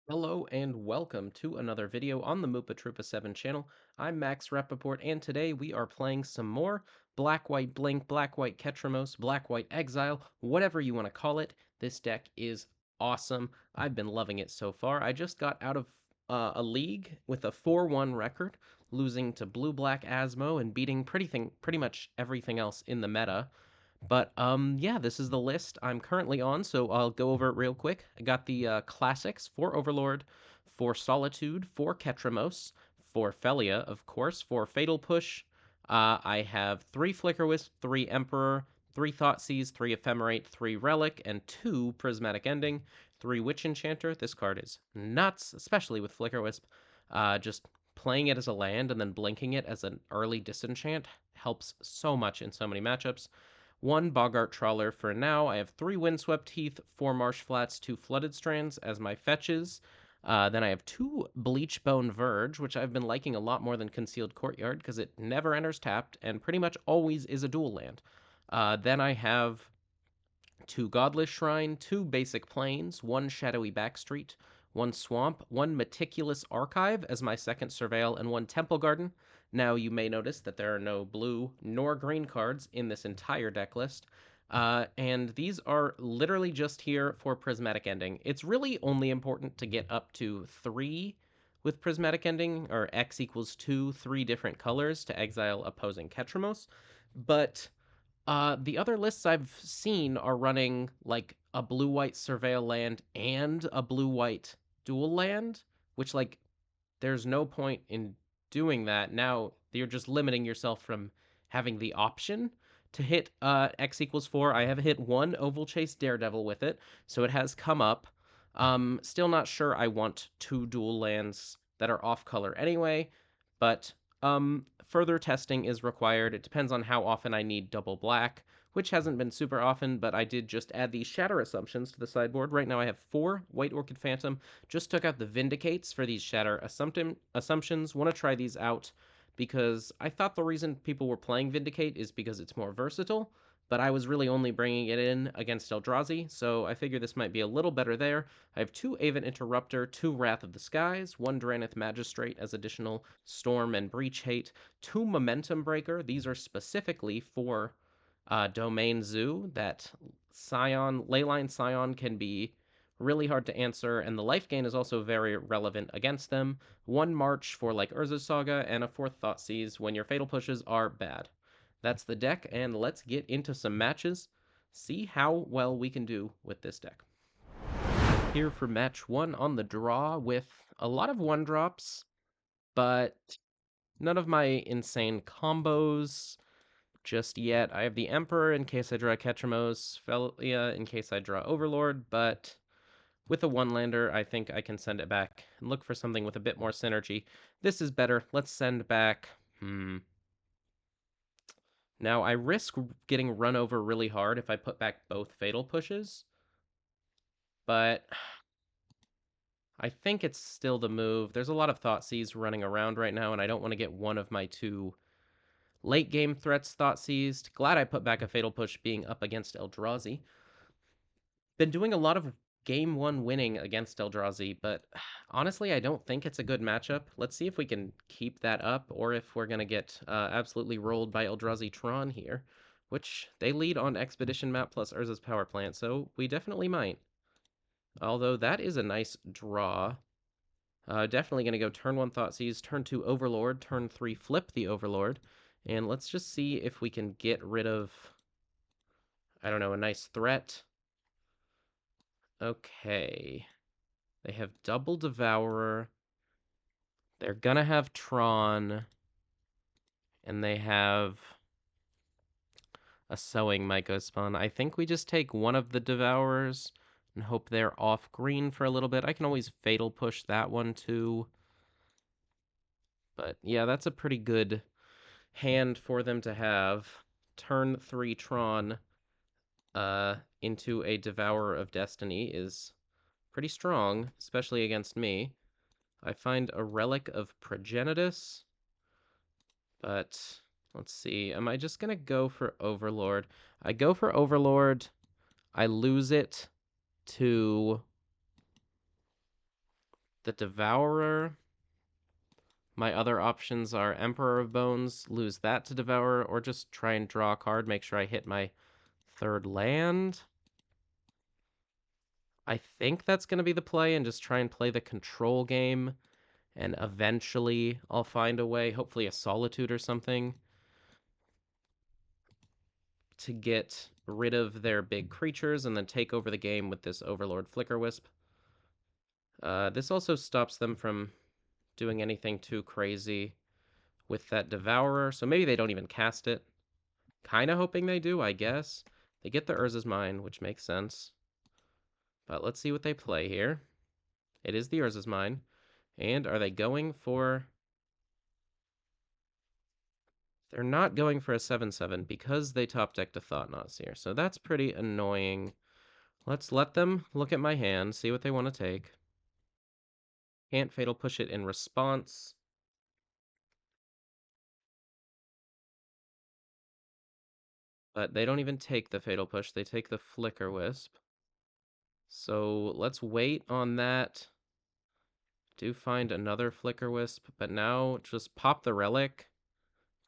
Hello and welcome to another video on the Moopa Troopa 7 channel. I'm Max Rappaport, and today we are playing some more Black White Blink, Black White KETRAMOSE, Black White Exile, whatever you want to call it. This deck is awesome. I've been loving it so far. I just got out of a league with a 4-1 record, losing to Blue Black Asmo and beating pretty much everything else in the meta. But yeah, this is the list I'm currently on, so I'll go over it real quick. I got the classics for Overlord, for Solitude, for KETRAMOSE, for Felia, of course, for Fatal Push. I have 3 Flicker Wisp, 3 Emperor, 3 Thoughtseize, 3 Ephemerate, 3 Relic, and 2 Prismatic Ending, 3 Witch Enchanter. This card is nuts, especially with Flicker Wisp. Just playing it as a land and then blinking it as an early disenchant helps so much in so many matchups. 1 Boggart Trawler for now. I have 3 Windswept Heath, 4 Marsh Flats, 2 Flooded Strands as my fetches. Then I have 2 Bleachbone Verge, which I've been liking a lot more than Concealed Courtyard because it never enters tapped and pretty much always is a dual land. Then I have 2 Godless Shrine, 2 Basic Plains, 1 Shadowy Backstreet, 1 Swamp, 1 Meticulous Archive as my second Surveil, and 1 Temple Garden. Now, you may notice that there are no blue nor green cards in this entire deck list, and these are literally just here for Prismatic Ending. It's really only important to get up to 3 with Prismatic Ending, or X equals 2, 3 different colors to exile opposing KETRAMOSE, but the other lists I've seen are running like a blue-white surveil land and a blue-white dual land, which like there's no point in doing that. Now you're just limiting yourself from having the option to hit X equals 4. I have hit 1 Oval Chase Daredevil with it, so it has come up. Still not sure I want 2 dual lands that are off color anyway, but further testing is required. It depends on how often I need double black, which hasn't been super often, but I did just add these Shatter Assumptions to the sideboard. Right now I have 4 White Orchid Phantom. Just took out the Vindicates for these Shatter Assumptions. Want to try these out because I thought the reason people were playing Vindicate is because it's more versatile, but I was really only bringing it in against Eldrazi, so I figure this might be a little better there. I have 2 Avon Interrupter, 2 Wrath of the Skies, 1 Drannith Magistrate as additional Storm and Breach Hate, 2 Momentum Breaker. These are specifically for Domain Zoo. That Leyline Scion can be really hard to answer, and the life gain is also very relevant against them. 1 March for like Urza's Saga, and a 4th Thoughtseize when your Fatal Pushes are bad. That's the deck, and let's get into some matches. See how well we can do with this deck. Here for match 1 on the draw with a lot of 1-drops, but none of my insane combos just yet. I have the Emperor in case I draw KETRAMOSE, Felia in case I draw Overlord, but with a 1-lander, I think I can send it back and look for something with a bit more synergy. This is better. Let's send back... Now, I risk getting run over really hard if I put back both Fatal Pushes, but I think it's still the move. There's a lot of Thoughtseize running around right now, and I don't want to get one of my 2 late game threats Thoughtseized. Glad I put back a Fatal Push being up against Eldrazi. Been doing a lot of game 1 winning against Eldrazi, but honestly, I don't think it's a good matchup. Let's see if we can keep that up, or if we're going to get absolutely rolled by Eldrazi Tron here, which they lead on Expedition Map plus Urza's Power Plant, so we definitely might. Although that is a nice draw. Definitely going to go turn 1 Thoughtseize, turn 2 Overlord, turn 3 flip the Overlord, and let's just see if we can get rid of, I don't know, a nice threat. Okay. They have double Devourer. They're gonna have Tron. And they have a Sowing Mycospawn. I think we just take one of the Devourers and hope they're off green for a little bit. I can always Fatal Push that one too. But yeah, that's a pretty good hand for them to have. Turn 3 Tron into a Devourer of Destiny is pretty strong, especially against me. I find a Relic of Progenitus, but let's see. Am I just going to go for Overlord? I go for Overlord. I lose it to the Devourer. My other options are Emperor of Bones, lose that to Devourer, or just try and draw a card, make sure I hit my third land. I think that's going to be the play, and just try and play the control game, and eventually I'll find a way, hopefully a Solitude or something, to get rid of their big creatures and then take over the game with this Overlord Flickerwisp. This also stops them from doing anything too crazy with that Devourer, so maybe they don't even cast it. Kind of hoping they do, I guess. They get the Urza's Mine, which makes sense. But let's see what they play here. It is the Urza's Mine. And are they going for... They're not going for a 7/7 because they top decked a Thought-Knot here. So that's pretty annoying. Let's let them look at my hand, see what they want to take. Can't Fatal Push it in response. But they don't even take the Fatal Push. They take the Flicker Wisp. So let's wait on that. Do find another Flicker Wisp, but now just pop the Relic,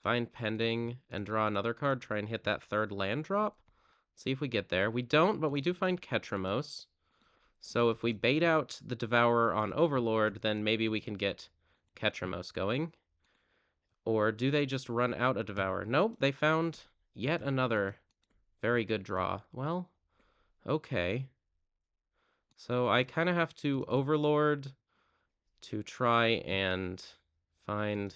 find Pending, and draw another card. Try and hit that third land drop. See if we get there. We don't, but we do find KETRAMOSE. So if we bait out the Devourer on Overlord, then maybe we can get KETRAMOSE going. Or do they just run out a Devourer? Nope, they found yet another very good draw. Well, okay. So I kind of have to Overlord to try and find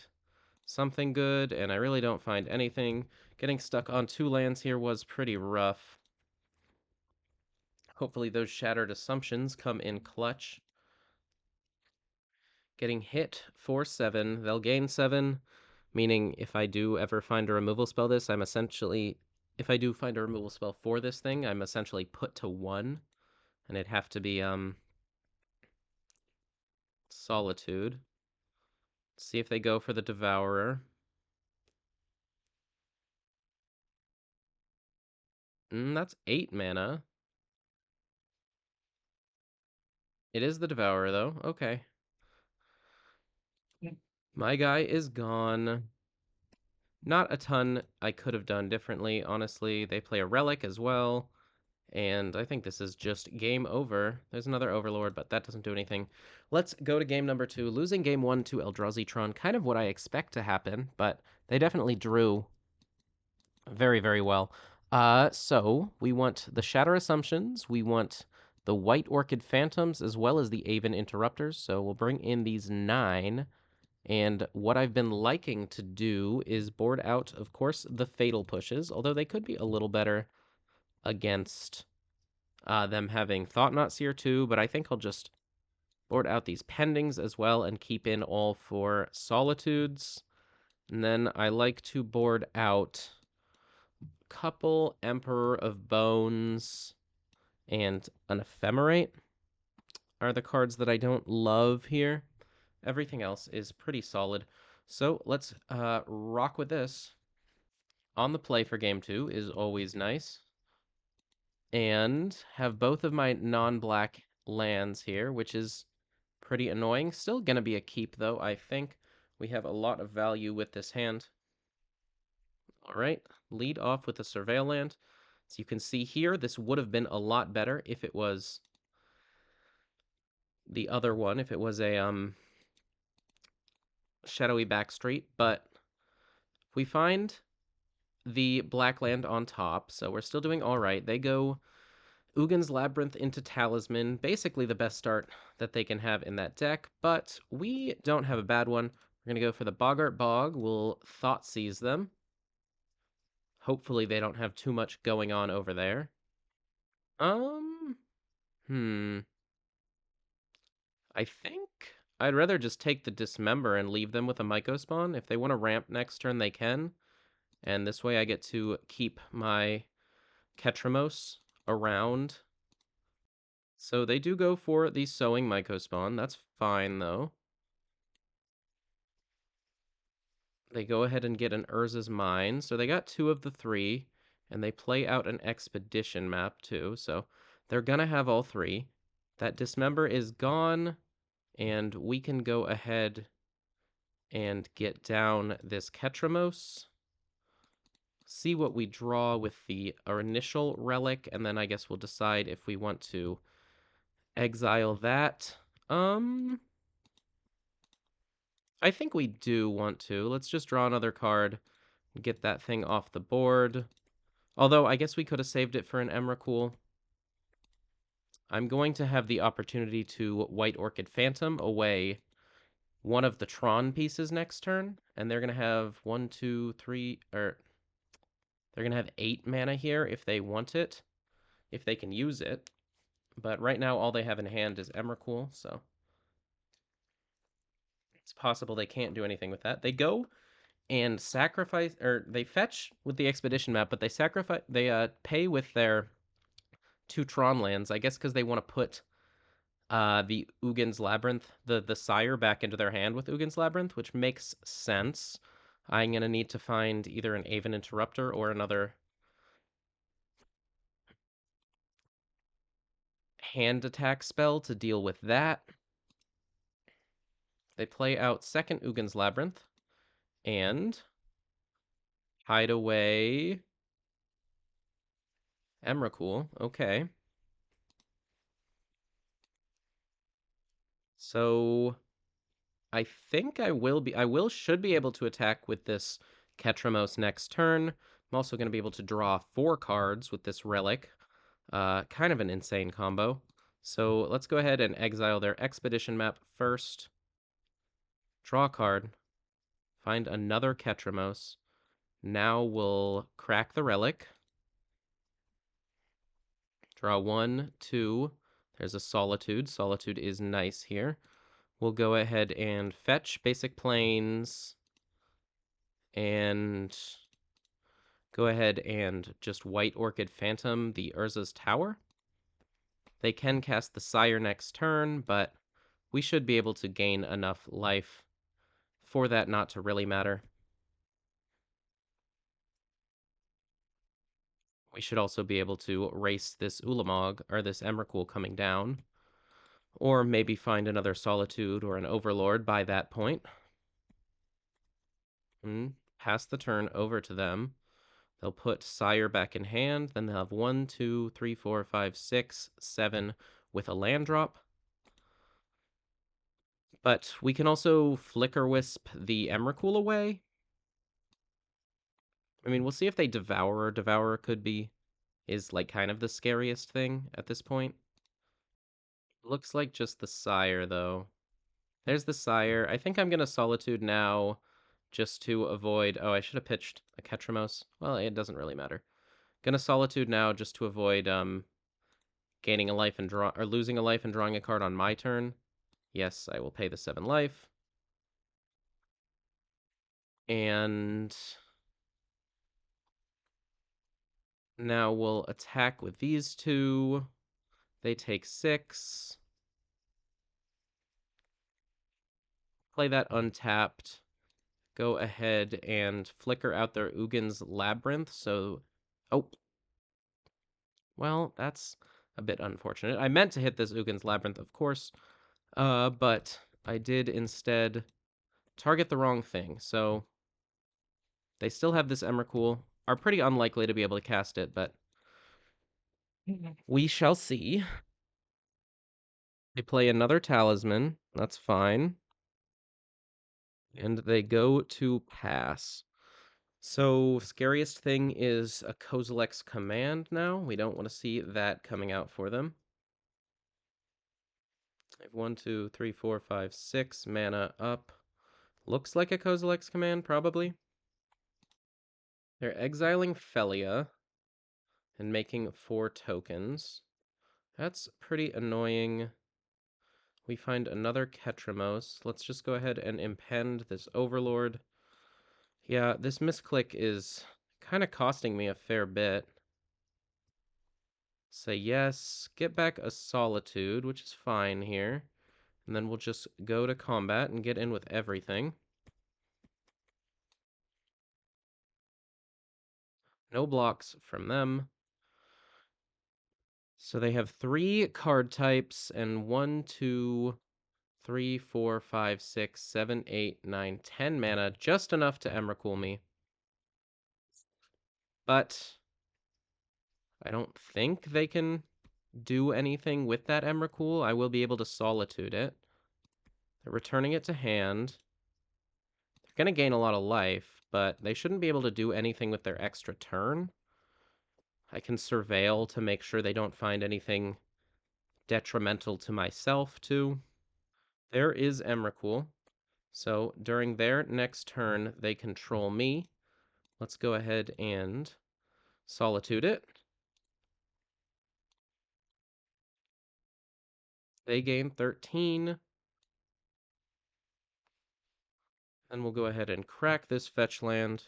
something good, and I really don't find anything. Getting stuck on 2 lands here was pretty rough. Hopefully those Shattered Assumptions come in clutch. Getting hit for 7. They'll gain 7, meaning if I do ever find a removal spell this, I'm essentially... If I do find a removal spell for this thing, I'm essentially put to 1. And it'd have to be, Solitude. See if they go for the Devourer. That's 8 mana. It is the Devourer, though. Okay. My guy is gone. Not a ton I could have done differently, honestly. They play a Relic as well, and I think this is just game over. There's another Overlord, but that doesn't do anything. Let's go to game number 2. Losing game 1 to Eldrazi Tron, kind of what I expect to happen, but they definitely drew very, very well. So we want the Shatter Assumptions, we want the White Orchid Phantoms, as well as the Aven Interrupters. So we'll bring in these 9. And what I've been liking to do is board out, of course, the Fatal Pushes, although they could be a little better against them having Thought-Knot Seer too, but I think I'll just board out these Pendings as well and keep in all 4 Solitudes. And then I like to board out couple Emperor of Bones and an Ephemerate are the cards that I don't love here. Everything else is pretty solid. So let's rock with this. On the play for game 2 is always nice. And have both of my non-black lands here, which is pretty annoying. Still going to be a keep, though, I think. We have a lot of value with this hand. All right, lead off with a Surveil land. So you can see here, this would have been a lot better if it was the other one, if it was a Shadowy Backstreet, but we find the black land on top, so we're still doing all right. They go Ugin's Labyrinth into Talisman, basically the best start that they can have in that deck, but we don't have a bad one. We're going to go for the Boggart Bog. We'll Thoughtseize them. Hopefully they don't have too much going on over there. I think I'd rather just take the Dismember and leave them with a Myco Spawn. If they want to ramp next turn, they can. And this way I get to keep my KETRAMOSE around. So they do go for the Sowing Myco Spawn. That's fine, though. They go ahead and get an Urza's Mine. So they got 2 of the 3. And they play out an expedition map too, so they're gonna have all three. That dismember is gone, and we can go ahead and get down this KETRAMOSE. See what we draw with our initial relic, and then I guess we'll decide if we want to exile that. I think we do want to. Let's just draw another card and get that thing off the board. Although, I guess we could have saved it for an Emrakul. I'm going to have the opportunity to White Orchid Phantom away one of the Tron pieces next turn, and they're going to have 1, 2, 3, or they're going to have 8 mana here if they want it, if they can use it. But right now, all they have in hand is Emrakul, so it's possible they can't do anything with that. They go and sacrifice, or they fetch with the expedition map, but they pay with their 2 Tron lands, I guess because they want to put the Ugin's Labyrinth, the sire, back into their hand with Ugin's Labyrinth, which makes sense. I'm going to need to find either an Aven Interrupter or another hand attack spell to deal with that. They play out second Ugin's Labyrinth and hide away Emrakul. Okay. So I think should be able to attack with this KETRAMOSE next turn. I'm also going to be able to draw 4 cards with this relic. Kind of an insane combo. So let's go ahead and exile their expedition map first. Draw a card. Find another KETRAMOSE. Now we'll crack the relic. Draw 1, 2. There's a Solitude. Solitude is nice here. We'll go ahead and fetch Basic Plains. And go ahead and just White Orchid Phantom the Urza's Tower. They can cast the Sire next turn, but we should be able to gain enough life for that not to really matter. We should also be able to race this Ulamog, or this Emrakul coming down, or maybe find another Solitude or an Overlord by that point. Pass the turn over to them. They'll put Sire back in hand, then they'll have 1, 2, 3, 4, 5, 6, 7 with a land drop. But we can also Flicker Wisp the Emrakul away. I mean, we'll see if they Devourer. Devourer is like kind of the scariest thing at this point. Looks like just the Sire, though. There's the Sire. I think I'm going to Solitude now just to avoid... Oh, I should have pitched a KETRAMOSE. Well, it doesn't really matter. Gonna Solitude now just to avoid gaining a life and or losing a life and drawing a card on my turn. Yes, I will pay the 7 life. And now we'll attack with these 2. They take 6. Play that untapped. Go ahead and flicker out their Ugin's Labyrinth. So, oh. Well, that's a bit unfortunate. I meant to hit this Ugin's Labyrinth, of course. But I did instead target the wrong thing. So they still have this Emrakul. Are pretty unlikely to be able to cast it, but we shall see. They play another Talisman. That's fine. And they go to pass. So scariest thing is a Kozilek's Command now. We don't want to see that coming out for them. I have 1, 2, 3, 4, 5, 6 mana up. Looks like a Kozilek's Command, probably. They're exiling Felia and making 4 tokens. That's pretty annoying. We find another KETRAMOSE. Let's just go ahead and impend this Overlord. Yeah, this misclick is kind of costing me a fair bit. Say yes, get back a Solitude, which is fine here. And then we'll just go to combat and get in with everything. No blocks from them. So they have 3 card types and 1, 2, 3, 4, 5, 6, 7, 8, 9, 10 mana, just enough to Emrakul me. But I don't think they can do anything with that Emrakul. I will be able to Solitude it. They're returning it to hand. They're going to gain a lot of life, but they shouldn't be able to do anything with their extra turn. I can Surveil to make sure they don't find anything detrimental to myself, too. There is Emrakul. So during their next turn, they control me. Let's go ahead and Solitude it. They gain 13. And we'll go ahead and crack this fetch land.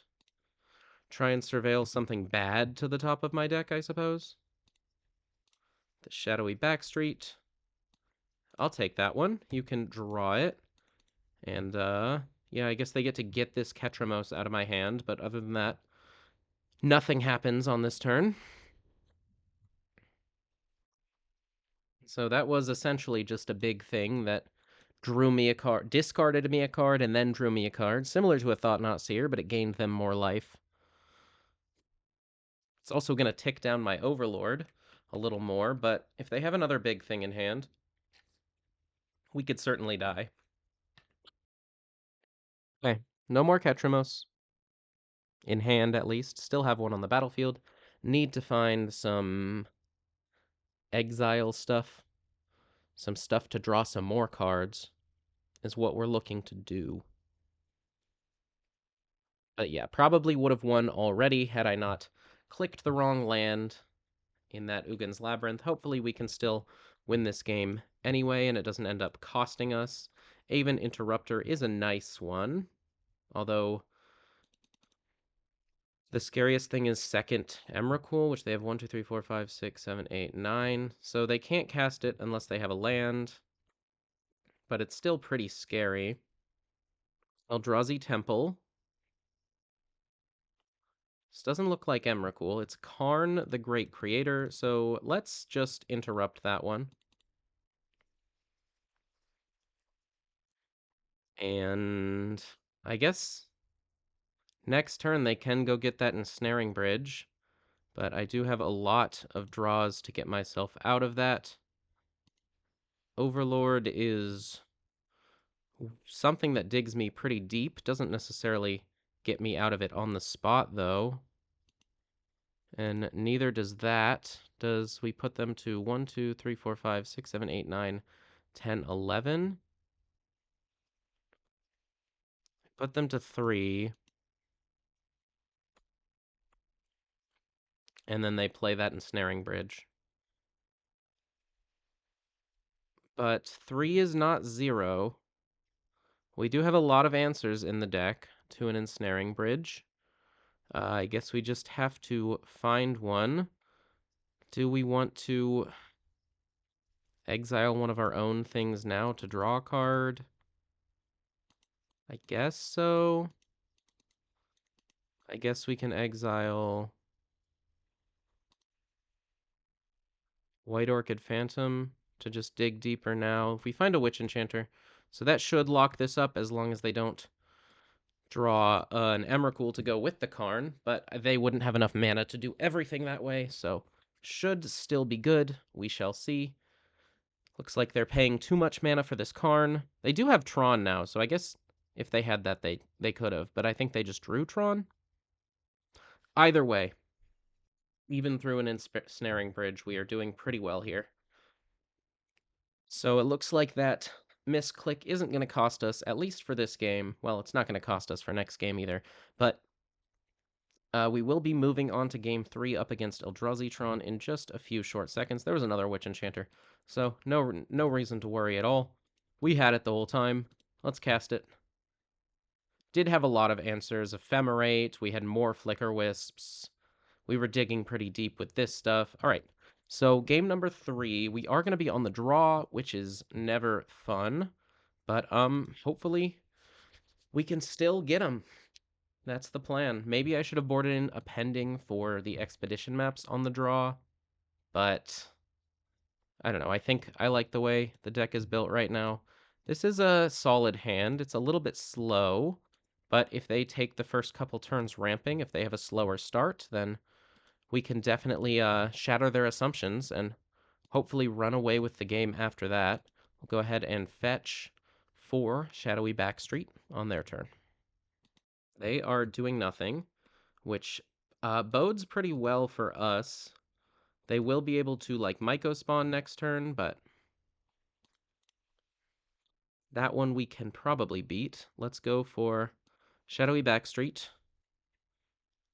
Try and Surveil something bad to the top of my deck, I suppose. The Shadowy Backstreet. I'll take that one. You can draw it. And, yeah, I guess they get to get this KETRAMOSE out of my hand, but other than that, nothing happens on this turn. So that was essentially just a big thing that drew me a card, discarded me a card, and then drew me a card, similar to a Thought-Knot Seer, but it gained them more life. It's also going to tick down my Overlord a little more, but if they have another big thing in hand, we could certainly die. Okay, no more KETRAMOSE. In hand, at least. Still have one on the battlefield. Need to find some exile stuff. Some stuff to draw some more cards is what we're looking to do. But yeah, probably would have won already had I not clicked the wrong land in that Ugin's Labyrinth. Hopefully we can still win this game anyway, and it doesn't end up costing us. Aven Interrupter is a nice one, although the scariest thing is second Emrakul, which they have 1, 2, 3, 4, 5, 6, 7, 8, 9. So they can't cast it unless they have a land, but it's still pretty scary. Eldrazi Temple. This doesn't look like Emrakul. It's Karn, the Great Creator, so let's just interrupt that one. And I guess next turn they can go get that Ensnaring Bridge, but I do have a lot of draws to get myself out of that. Overlord is something that digs me pretty deep. Doesn't necessarily get me out of it on the spot, though. And neither does that. Does we put them to 1, 2, 3, 4, 5, 6, 7, 8, 9, 10, 11? Put them to 3. And then they play that Ensnaring Bridge. But 3 is not 0. We do have a lot of answers in the deck to an Ensnaring Bridge. I guess we just have to find one. Do we want to exile one of our own things now to draw a card? I guess so. I guess we can exile White Orchid Phantom to just dig deeper now. If we find a Witch Enchanter, so that should lock this up as long as they don't draw an Emrakul to go with the Karn, but they wouldn't have enough mana to do everything that way, so should still be good. We shall see. Looks like they're paying too much mana for this Karn. They do have Tron now, so I guess if they had that, they could have, but I think they just drew Tron. Either way, even through an Ensnaring Bridge, we are doing pretty well here. So it looks like that misclick isn't going to cost us, at least for this game. Well, it's not going to cost us for next game either, but we will be moving on to Game 3 up against Eldrazi Tron in just a few short seconds. There was another Witch Enchanter, so no reason to worry at all. We had it the whole time. Let's cast it. Did have a lot of answers. Ephemerate, we had more Flicker Wisps. We were digging pretty deep with this stuff. All right, so game number 3, we are going to be on the draw, which is never fun, but hopefully we can still get them. That's the plan. Maybe I should have boarded in a pending for the expedition maps on the draw, but I don't know. I think I like the way the deck is built right now. This is a solid hand. It's a little bit slow, but if they take the first couple turns ramping, if they have a slower start, then we can definitely shatter their assumptions and hopefully run away with the game after that. We'll go ahead and fetch for Shadowy Backstreet on their turn. They are doing nothing, which bodes pretty well for us. They will be able to, like, Myco spawn next turn, but that one we can probably beat. Let's go for Shadowy Backstreet,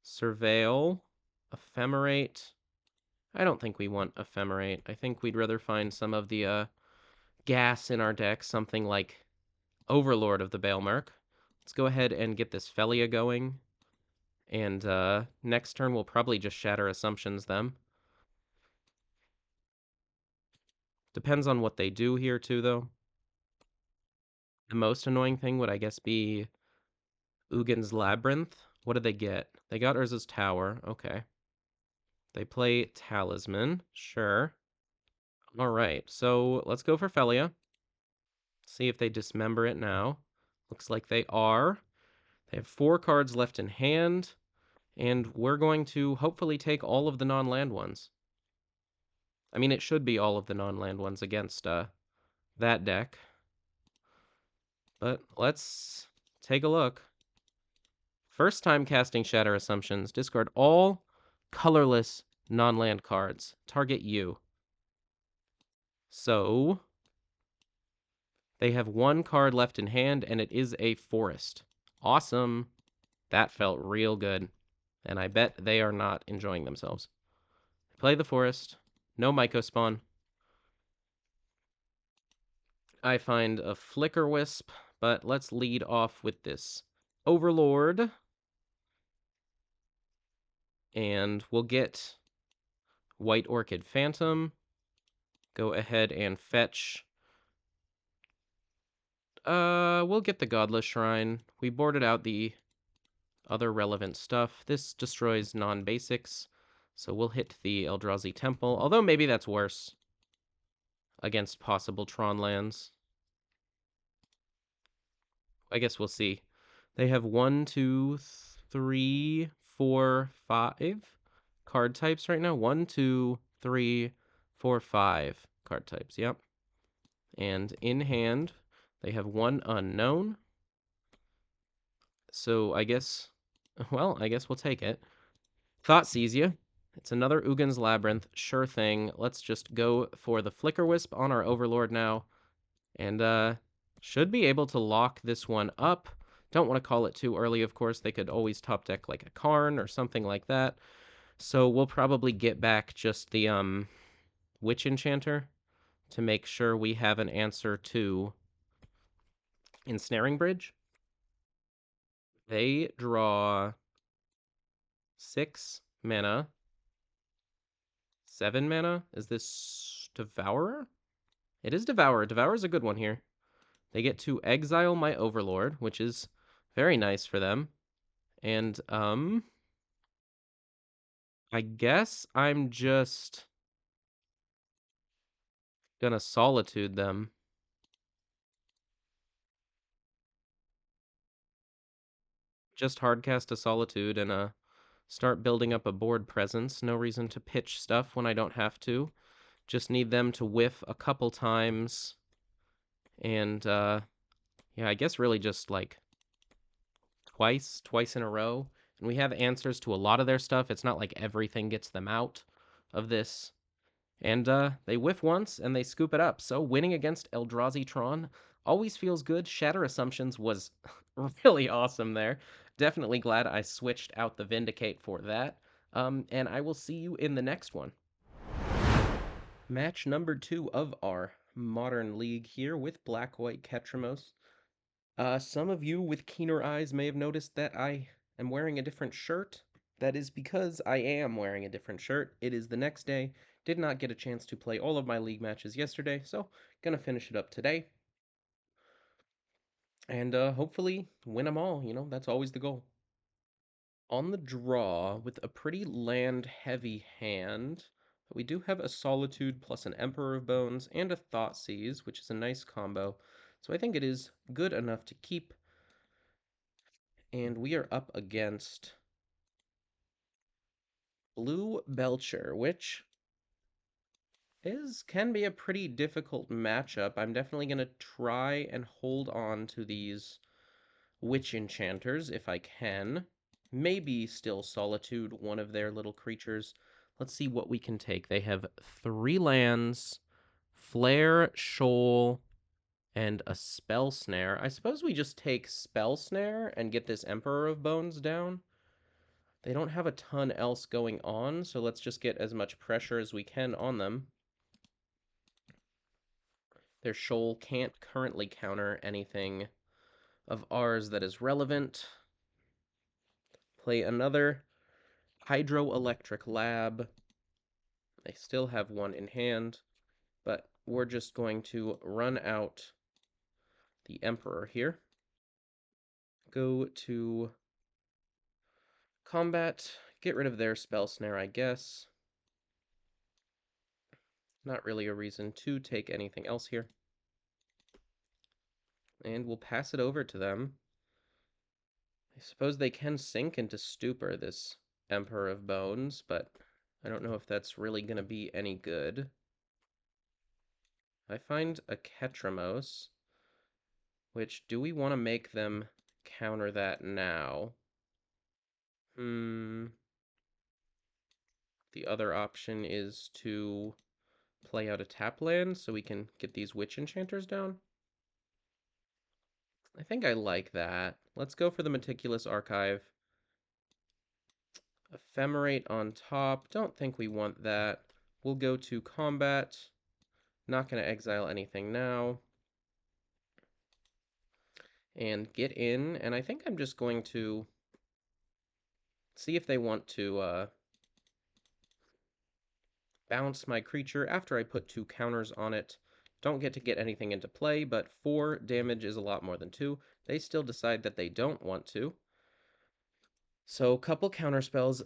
Surveil, Ephemerate. I don't think we want Ephemerate. I think we'd rather find some of the gas in our deck, something like Overlord of the Baelmerk. Let's go ahead and get this Felia going. And next turn we'll probably just Shatter Assumptions them. Depends on what they do here too, though. The most annoying thing would, I guess, be Ugin's Labyrinth. What did they get? They got Urza's Tower. Okay. They play Talisman. Sure. All right. So let's go for Felia. See if they dismember it now. Looks like they are. They have 4 cards left in hand. And we're going to hopefully take all of the non-land ones. I mean, it should be all of the non-land ones against that deck. But let's take a look. First time casting Shatter Assumptions. Discard all colorless non-land cards. Target you. So they have 1 card left in hand, and it is a forest. Awesome. That felt real good. And I bet they are not enjoying themselves. Play the forest. No Myco spawn. I find a Flicker Wisp, but let's lead off with this Overlord. And we'll get White Orchid Phantom. Go ahead and fetch. We'll get the Godless Shrine. We boarded out the other relevant stuff. This destroys non-basics, so we'll hit the Eldrazi Temple, although maybe that's worse against possible Tron lands. I guess we'll see. They have 1, 2, 3, 4, 5 card types right now. 1, 2, 3, 4, 5 card types. Yep. And in hand, they have 1 unknown. So I guess, well, I guess we'll take it. Thoughtseize. It's another Ugin's Labyrinth. Sure thing. Let's just go for the Flicker Wisp on our Overlord now. And should be able to lock this one up. Don't want to call it too early, of course. They could always top deck like a Karn or something like that. So we'll probably get back just the Witch Enchanter to make sure we have an answer to Ensnaring Bridge. They draw 6 mana. 7 mana? Is this Devourer? It is Devourer. Devourer's a good one here. They get to exile my Overlord, which is very nice for them. And, I guess I'm just gonna Solitude them. Just hardcast a Solitude and, start building up a board presence. No reason to pitch stuff when I don't have to. Just need them to whiff a couple times. And, yeah, I guess really just, like, twice in a row. And we have answers to a lot of their stuff. It's not like everything gets them out of this. And they whiff once and they scoop it up. So winning against Eldrazi Tron always feels good. Shatter Assumptions was really awesome there. Definitely glad I switched out the Vindicate for that. And I will see you in the next one. Match number 2 of our Modern League here with Black-White KETRAMOSE. Some of you with keener eyes may have noticed that I am wearing a different shirt. That is because I am wearing a different shirt. It is the next day. Did not get a chance to play all of my league matches yesterday, so gonna finish it up today. And hopefully win them all, that's always the goal. On the draw, with a pretty land-heavy hand, we do have a Solitude plus an Emperor of Bones and a Thoughtseize, which is a nice combo. So I think it is good enough to keep. And we are up against Blue Belcher, which can be a pretty difficult matchup. I'm definitely going to try and hold on to these Witch Enchanters if I can. Maybe still Solitude, one of their little creatures. Let's see what we can take. They have 3 lands, Flare, Shoal, and a Spell Snare. I suppose we just take Spell Snare and get this Emperor of Bones down. They don't have a ton else going on, so let's just get as much pressure as we can on them. Their Shoal can't currently counter anything of ours that is relevant. Play another Hydroelectric Lab. They still have one in hand, but we're just going to run out the Emperor here. Go to combat, get rid of their Spell Snare, I guess. Not really a reason to take anything else here. And we'll pass it over to them. I suppose they can sink into stupor, this Emperor of Bones, but I don't know if that's really going to be any good. I find a KETRAMOSE, which, do we want to make them counter that now? The other option is to play out a tap land so we can get these Witch Enchanters down. I think I like that. Let's go for the Meticulous Archive. Ephemerate on top. Don't think we want that. We'll go to combat. Not going to exile anything now. And get in. And I think I'm just going to see if they want to bounce my creature after I put 2 counters on it. Don't get to get anything into play, but 4 damage is a lot more than 2. They still decide that they don't want to. So a couple counter spells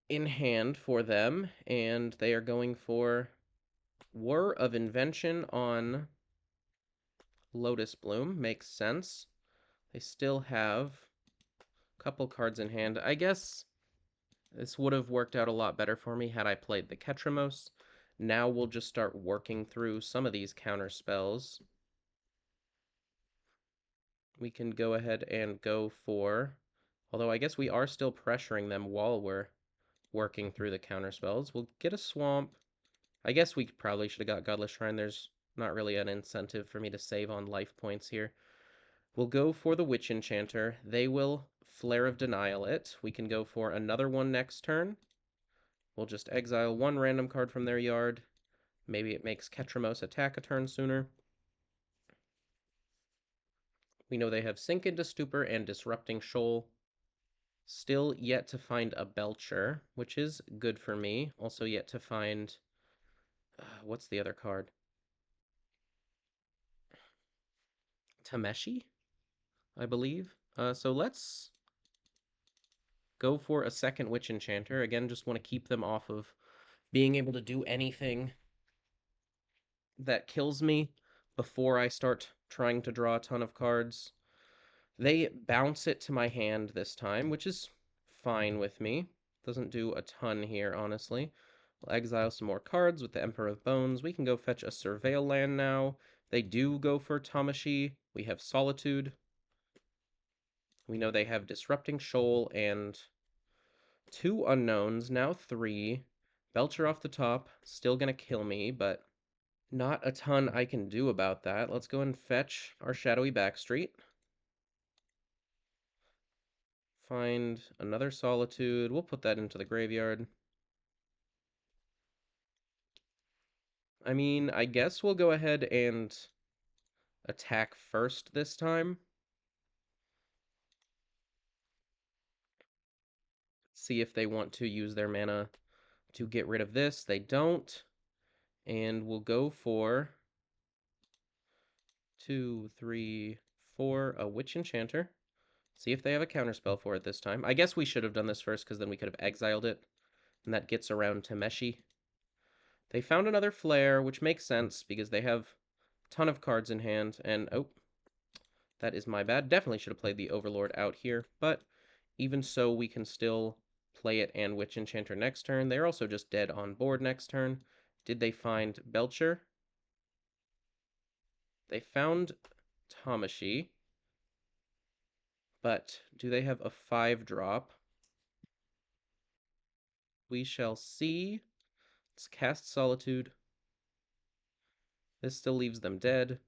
in hand for them, and they are going for War of Invention on Lotus Bloom. Makes sense. They still have a couple cards in hand. I guess this would have worked out a lot better for me had I played the KETRAMOSE. Now we'll just start working through some of these counter spells. We can go ahead and go for, although I guess we are still pressuring them while we're working through the counter spells. We'll get a Swamp. I guess we probably should have got Godless Shrine. There's not really an incentive for me to save on life points here. We'll go for the Witch Enchanter. They will Flare of Denial it. We can go for another one next turn. We'll just exile 1 random card from their yard. Maybe it makes KETRAMOSE attack a turn sooner. We know they have Sink into Stupor and Disrupting Shoal. Still yet to find a Belcher, which is good for me. Also yet to find... what's the other card? Tameshi, I believe. So let's go for a second Witch Enchanter. Again, just want to keep them off of being able to do anything that kills me before I start trying to draw a ton of cards. They bounce it to my hand this time, which is fine with me. Doesn't do a ton here, honestly. We'll exile some more cards with the Emperor of Bones. We can go fetch a Surveil land now. They do go for Tamashi. We have Solitude. We know they have Disrupting Shoal and 2 unknowns, now 3. Belcher off the top, still gonna kill me, but not a ton I can do about that. Let's go and fetch our Shadowy Backstreet. Find another Solitude. We'll put that into the graveyard. I mean, I guess we'll go ahead and attack first this time. See if they want to use their mana to get rid of this. They don't. And we'll go for 2, 3, 4, a Witch Enchanter. See if they have a counterspell for it this time. I guess we should have done this first, because then we could have exiled it. And that gets around Tameshi. They found another Flare, which makes sense, because they have a ton of cards in hand. And, oh, that is my bad. Definitely should have played the Overlord out here. But even so, we can still play it and Witch Enchanter next turn. They're also just dead on board next turn. Did they find Belcher? They found Tamashi. But do they have a 5-drop? We shall see. Let's cast Solitude. This still leaves them dead.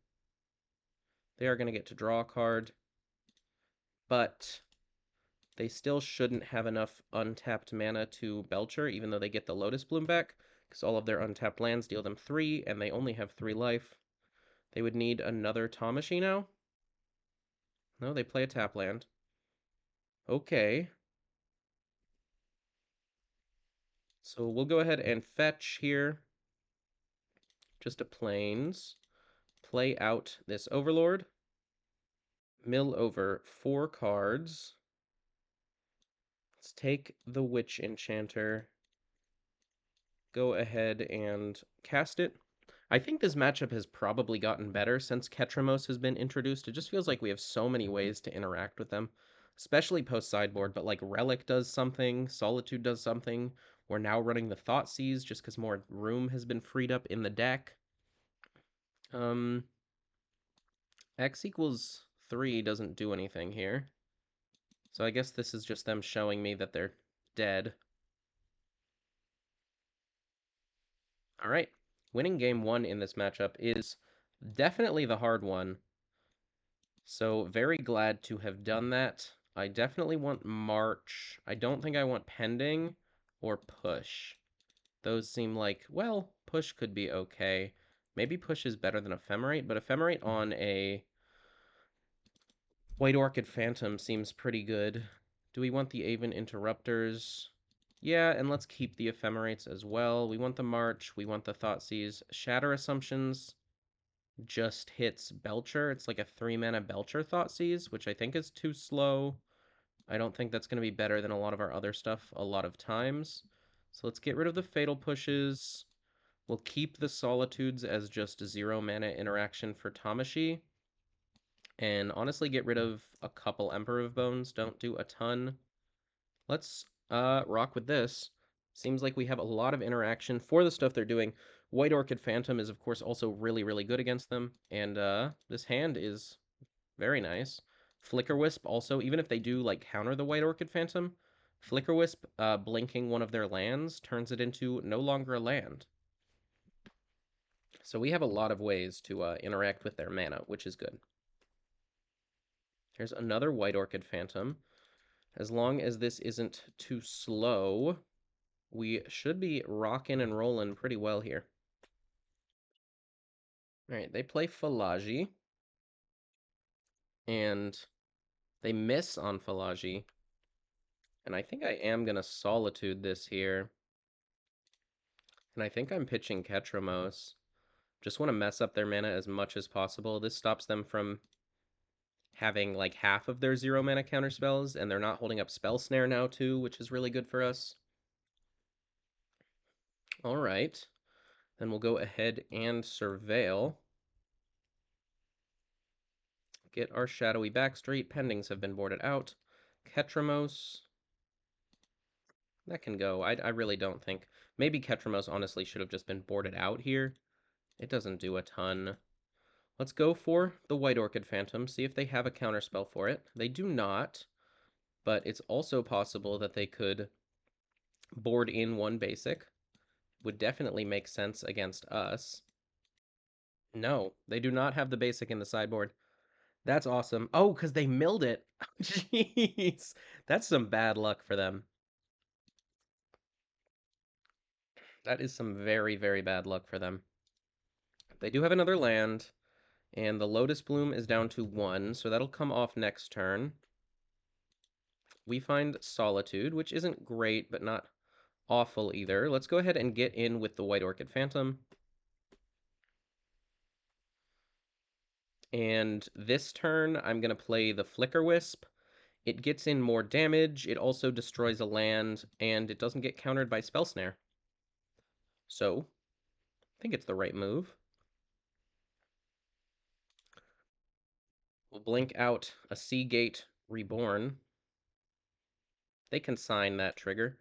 They are going to get to draw a card. But they still shouldn't have enough untapped mana to Belcher, even though they get the Lotus Bloom back, because all of their untapped lands deal them 3, and they only have 3 life. They would need another Tamashi now? No, they play a tap land. Okay. So we'll go ahead and fetch here. Just a plains. Play out this Overlord. Mill over 4 cards. Let's take the Witch Enchanter. Go ahead and cast it. I think this matchup has probably gotten better since KETRAMOSE has been introduced. It just feels like we have so many ways to interact with them, especially post-sideboard, but like Relic does something, Solitude does something. We're now running the Thoughtseize just because more room has been freed up in the deck. X equals 3 doesn't do anything here. So I guess this is just them showing me that they're dead. All right. Winning game 1 in this matchup is definitely the hard one. So very glad to have done that. I definitely want March. I don't think I want Pending or Push. Those seem like, well, Push could be okay. Maybe Push is better than Ephemerate, but Ephemerate on a White Orchid Phantom seems pretty good. Do we want the Aven Interrupters? Yeah, and let's keep the Ephemerates as well. We want the March, we want the Thoughtseize. Shatter Assumptions just hits Belcher. It's like a 3-mana Belcher Thoughtseize, which I think is too slow. I don't think that's going to be better than a lot of our other stuff a lot of times. So let's get rid of the Fatal Pushes. We'll keep the Solitudes as just 0-mana interaction for Tamashi. And honestly, get rid of a couple Emperor of Bones. Don't do a ton. Let's rock with this. Seems like we have a lot of interaction for the stuff they're doing. White Orchid Phantom is, of course, also really, really good against them. And this hand is very nice. Flicker Wisp also, even if they do, like, counter the White Orchid Phantom, Flicker Wisp blinking one of their lands turns it into no longer a land. So we have a lot of ways to interact with their mana, which is good. Here's another White Orchid Phantom. As long as this isn't too slow, we should be rocking and rolling pretty well here. All right, they play Falaji, and they miss on Falaji. And I think I am going to Solitude this here. And I think I'm pitching KETRAMOSE. Just want to mess up their mana as much as possible. This stops them from having like half of their 0-mana counterspells, and they're not holding up Spell Snare now too, which is really good for us. All right. Then we'll go ahead and Surveil. Get our Shadowy Backstreet. Pendings have been boarded out. KETRAMOSE. That can go. I really don't think. Maybe KETRAMOSE honestly should have just been boarded out here. It doesn't do a ton. Let's go for the White Orchid Phantom, see if they have a counterspell for it. They do not, but it's also possible that they could board in 1 basic. Would definitely make sense against us. No, they do not have the basic in the sideboard. That's awesome. Oh, because they milled it. Jeez. That's some bad luck for them. That is some very, very bad luck for them. They do have another land, and the Lotus Bloom is down to 1, so that'll come off next turn. We find Solitude, which isn't great, but not awful either. Let's go ahead and get in with the White Orchid Phantom. And this turn, I'm going to play the Flicker Wisp. It gets in more damage, it also destroys a land, and it doesn't get countered by Spell Snare. So, I think it's the right move. We'll blink out a Seagate Reborn. They can sign that trigger.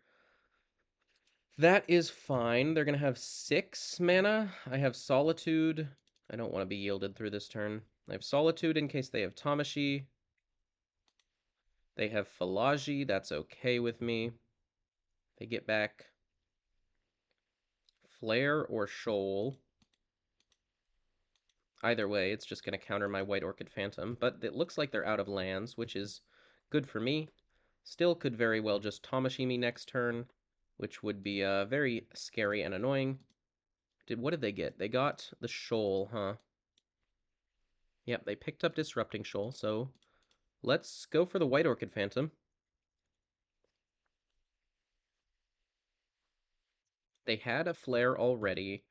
That is fine. They're going to have 6 mana. I have Solitude. I don't want to be yielded through this turn. I have Solitude in case they have Tamashii. They have Falaji. That's okay with me. They get back Flare or Shoal. Either way, it's just going to counter my White Orchid Phantom. But it looks like they're out of lands, which is good for me. Still could very well just Tamashii me next turn, which would be very scary and annoying. What did they get? They got the Shoal, huh? Yep, they picked up Disrupting Shoal, so let's go for the White Orchid Phantom. They had a Flare already,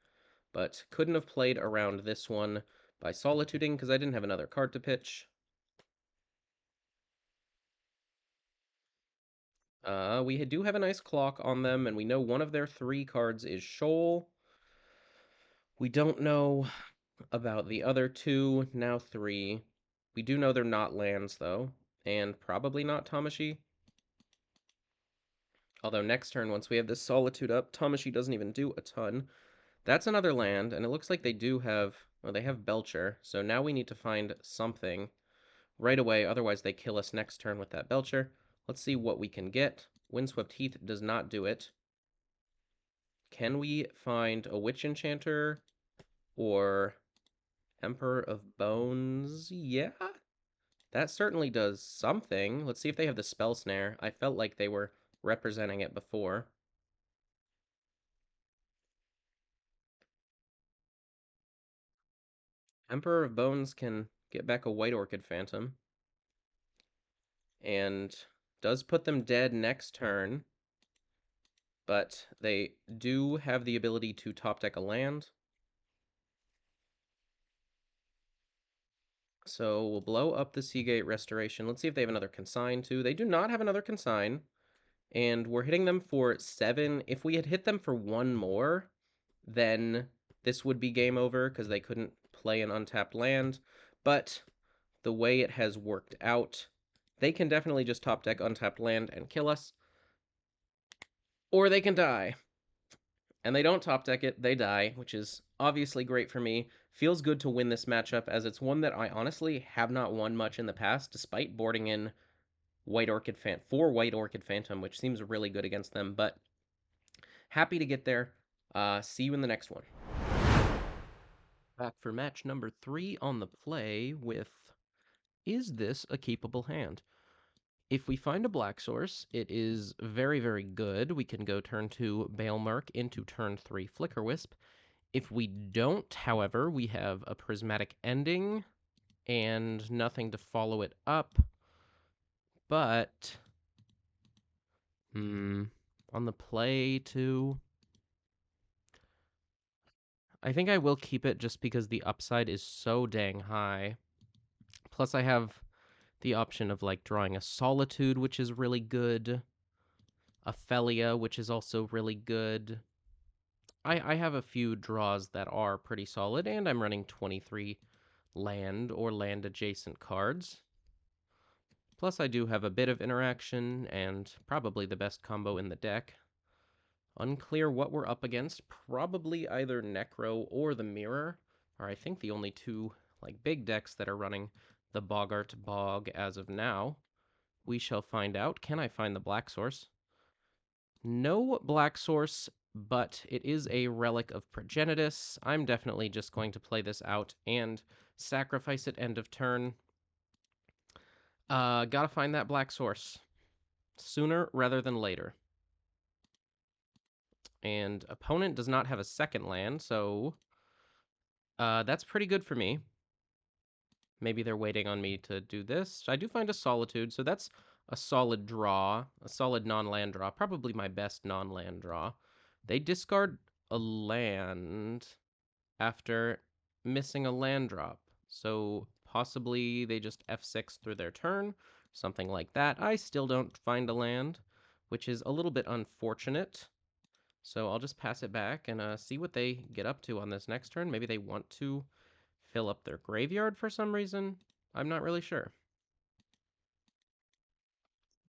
but couldn't have played around this one by Solituding because I didn't have another card to pitch. We do have a nice clock on them, and we know one of their 3 cards is Shoal. We don't know about the other 2, now 3. We do know they're not lands, though, and probably not Tamashii. Although next turn, once we have this Solitude up, Tamashii doesn't even do a ton. That's another land, and it looks like they do have... Well, they have Belcher, so now we need to find something right away, otherwise they kill us next turn with that Belcher. Let's see what we can get. Windswept Heath does not do it. Can we find a Witch Enchanter or Emperor of Bones? Yeah, that certainly does something. Let's see if they have the Spell Snare. I felt like they were representing it before. Emperor of Bones can get back a White Orchid Phantom. And does put them dead next turn. But they do have the ability to top deck a land. So we'll blow up the Seagate Restoration. Let's see if they have another Consign, too. They do not have another Consign. And we're hitting them for 7. If we had hit them for 1 more, then this would be game over, because they couldn't play an untapped land. But the way it has worked out, they can definitely just top deck untapped land and kill us. Or they can die. And they don't top deck it, they die, which is obviously great for me. Feels good to win this matchup, as it's one that I honestly have not won much in the past, despite boarding in White Orchid 4 White Orchid Phantom, which seems really good against them, but happy to get there. See you in the next one. Back for match number 3 on the play with, is this a keepable hand? If we find a black source, it is very, very good. We can go turn 2 Baelmerk into turn 3 Flickerwisp. If we don't, however, we have a Prismatic Ending and nothing to follow it up. But, on the play, too, I think I will keep it just because the upside is so dang high. Plus, I have the option of, like, drawing a Solitude, which is really good. A Felia, which is also really good. I have a few draws that are pretty solid, and I'm running 23 land or land-adjacent cards. Plus, I do have a bit of interaction, and probably the best combo in the deck. Unclear what we're up against. Probably either Necro or the Mirror are, I think, the only 2 like big decks that are running the Boggart Bog as of now. We shall find out. Can I find the black source? No black source, but it is a Relic of Progenitus. I'm definitely just going to play this out and sacrifice it end of turn. Gotta find that black source sooner rather than later. And opponent does not have a second land, so that's pretty good for me. Maybe they're waiting on me to do this. I do find a Solitude, so that's a solid draw, a solid non-land draw, probably my best non-land draw. They discard a land after missing a land drop, so possibly they just F6 through their turn, something like that. I still don't find a land, which is a little bit unfortunate. So I'll just pass it back and see what they get up to on this next turn. Maybe they want to fill up their graveyard for some reason. I'm not really sure.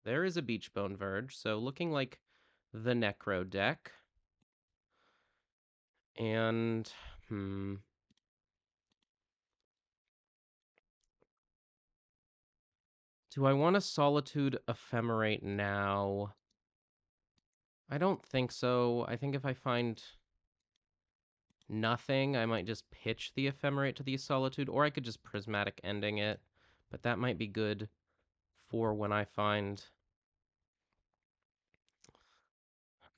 There is a Beachbone Verge, so looking like the Necro deck. And, do I want to Solitude Ephemerate now? I don't think so. I think if I find nothing, I might just pitch the Ephemerate to the Solitude, or I could just Prismatic Ending it. But that might be good for when I find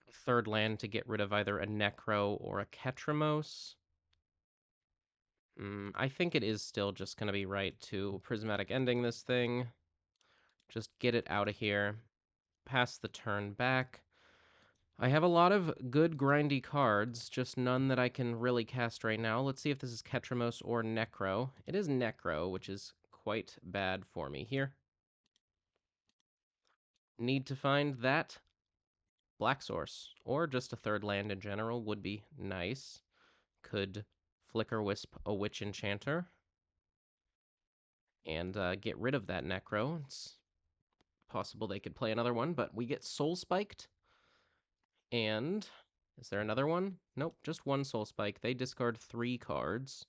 a third land to get rid of either a Necro or a KETRAMOSE. I think it is still just going to be right to Prismatic Ending this thing. Just get it out of here. Pass the turn back. I have a lot of good grindy cards, just none that I can really cast right now. Let's see if this is KETRAMOSE or Necro. It is Necro, which is quite bad for me here. Need to find that black source, or just a third land in general would be nice. Could Flicker Wisp a Witch Enchanter and get rid of that Necro. It's possible they could play another one, but we get Soul Spiked. And is there another one? Nope, just one Soul Spike. They discard 3 cards.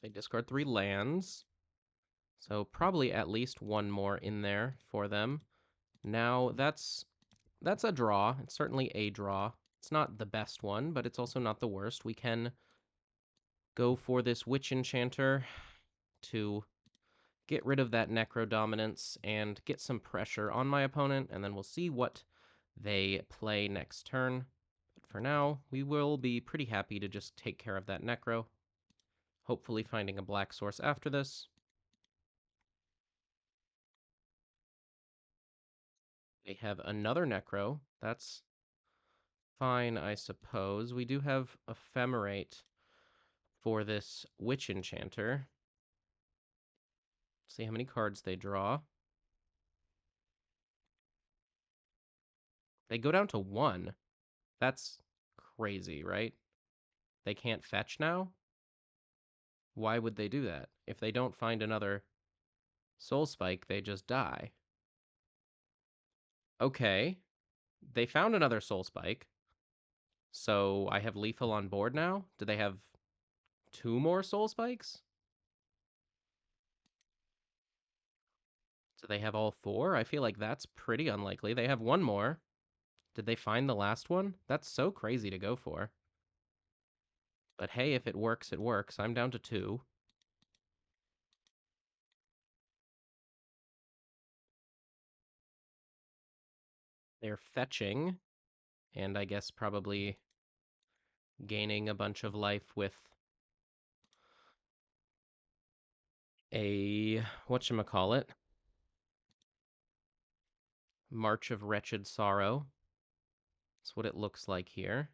They discard 3 lands. So probably at least one more in there for them. Now that's a draw. It's certainly a draw. It's not the best one, but it's also not the worst. We can go for this Witch Enchanter to get rid of that Necro dominance and get some pressure on my opponent, and then we'll see what they play next turn. But for now, we will be pretty happy to just take care of that Necro, hopefully finding a black source after this. They have another Necro. That's fine, I suppose. We do have Ephemerate for this Witch Enchanter. See how many cards they draw. They go down to 1. That's crazy, right? They can't fetch now? Why would they do that? If they don't find another Soul Spike, they just die. Okay. They found another Soul Spike. So I have Lethal on board now? Do they have 2 more Soul Spikes? Do they have all 4? I feel like that's pretty unlikely. They have 1 more. Did they find the last one? That's so crazy to go for. But hey, if it works, it works. I'm down to 2. They're fetching, and I guess probably gaining a bunch of life with a whatchamacallit, March of Wretched Sorrow. That's what it looks like here.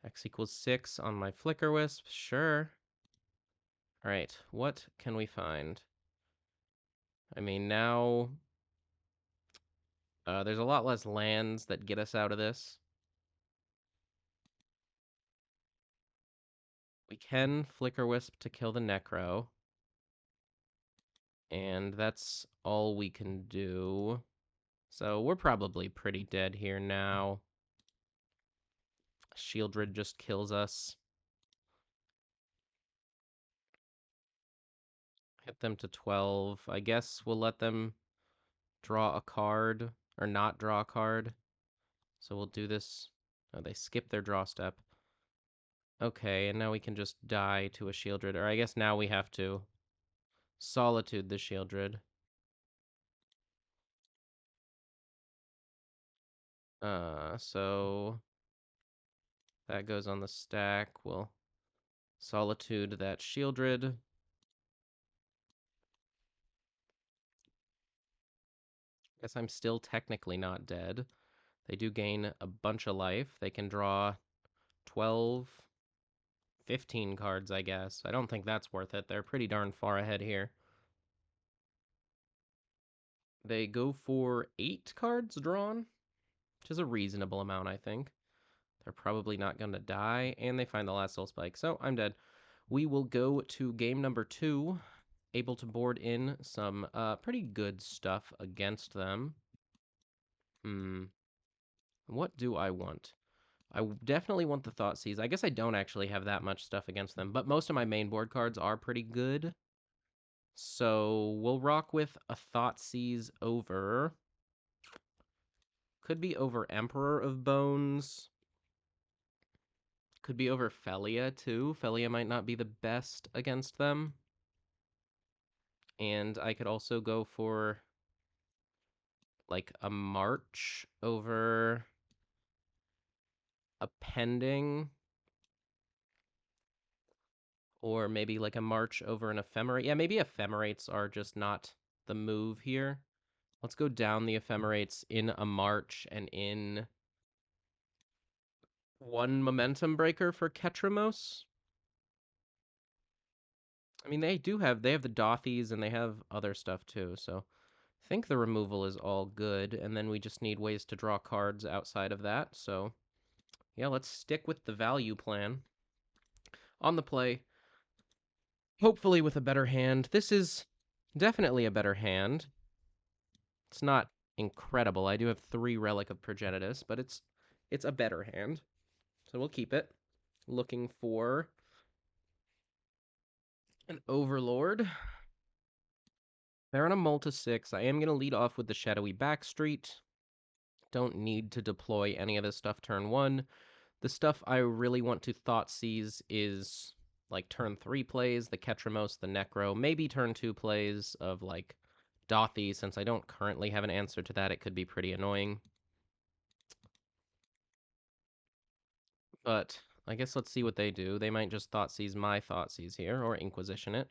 X equals 6 on my Flicker Wisp, sure. Alright, what can we find? I mean, now there's a lot less lands that get us out of this. We can Flicker Wisp to kill the Necro. And that's all we can do. So we're probably pretty dead here now. Shieldred just kills us. Hit them to 12. I guess we'll let them draw a card, or not draw a card. So we'll do this. Oh, they skip their draw step. Okay, and now we can just die to a Shieldred. Or I guess now we have to Solitude the Shieldred. So that goes on the stack. We'll Solitude that Shieldred. Guess I'm still technically not dead. They do gain a bunch of life. They can draw 12, 15 cards, I guess. I don't think that's worth it. They're pretty darn far ahead here. They go for 8 cards drawn, which is a reasonable amount, I think. They're probably not going to die, and they find the last soul spike, so I'm dead. We will go to game number 2, able to board in some pretty good stuff against them. What do I want? I definitely want the Thoughtseize. I guess I don't actually have that much stuff against them, but most of my main board cards are pretty good. So we'll rock with a Thoughtseize over. Could be over Emperor of Bones. Could be over Felia, too. Felia might not be the best against them. And I could also go for, like, a March over a Pending. Or maybe, like, a March over an Ephemerate. Yeah, maybe Ephemerates are just not the move here. Let's go down the Ephemerates in a March and in one Momentum Breaker for KETRAMOSE. I mean, they have the Dothies and they have other stuff too, so I think the removal is all good, and then we just need ways to draw cards outside of that, so yeah, let's stick with the value plan. On the play, hopefully with a better hand. This is definitely a better hand. It's not incredible. I do have 3 Relic of Progenitus, but it's a better hand, so we'll keep it. Looking for an Overlord. They're on a Multi 6. I am going to lead off with the Shadowy Backstreet. Don't need to deploy any of this stuff turn 1. The stuff I really want to Thoughtseize is like turn 3 plays, the KETRAMOSE, the Necro, maybe turn 2 plays of like Dothy. Since I don't currently have an answer to that, it could be pretty annoying. But I guess let's see what they do. They might just Thoughtseize my Thoughtseize here, or Inquisition it.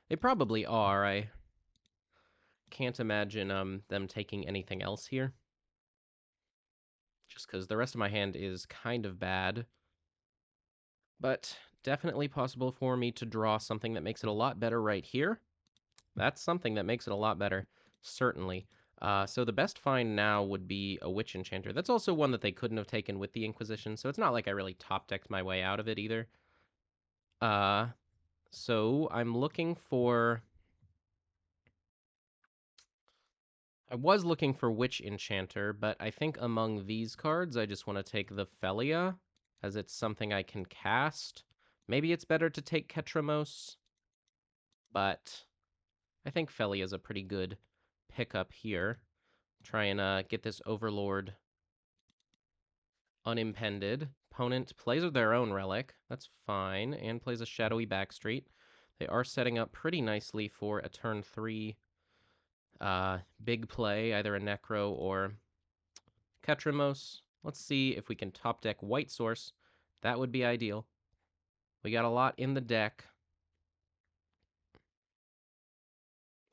They probably are. I can't imagine them taking anything else here. Just because the rest of my hand is kind of bad. But definitely possible for me to draw something that makes it a lot better right here. That's something that makes it a lot better, certainly. So the best find now would be a Witch Enchanter. That's also one that they couldn't have taken with the Inquisition, so it's not like I really top-decked my way out of it either. So I'm looking for... I was looking for Witch Enchanter, but I think among these cards, I just want to take the Felia, as it's something I can cast. Maybe it's better to take KETRAMOSE, but I think Felia is a pretty good pickup here. Try and get this Overlord unimpended. Opponent plays with their own Relic. That's fine, and plays a Shadowy Backstreet. They are setting up pretty nicely for a turn 3 big play, either a Necro or KETRAMOSE. Let's see if we can top deck White Source. That would be ideal. We got a lot in the deck.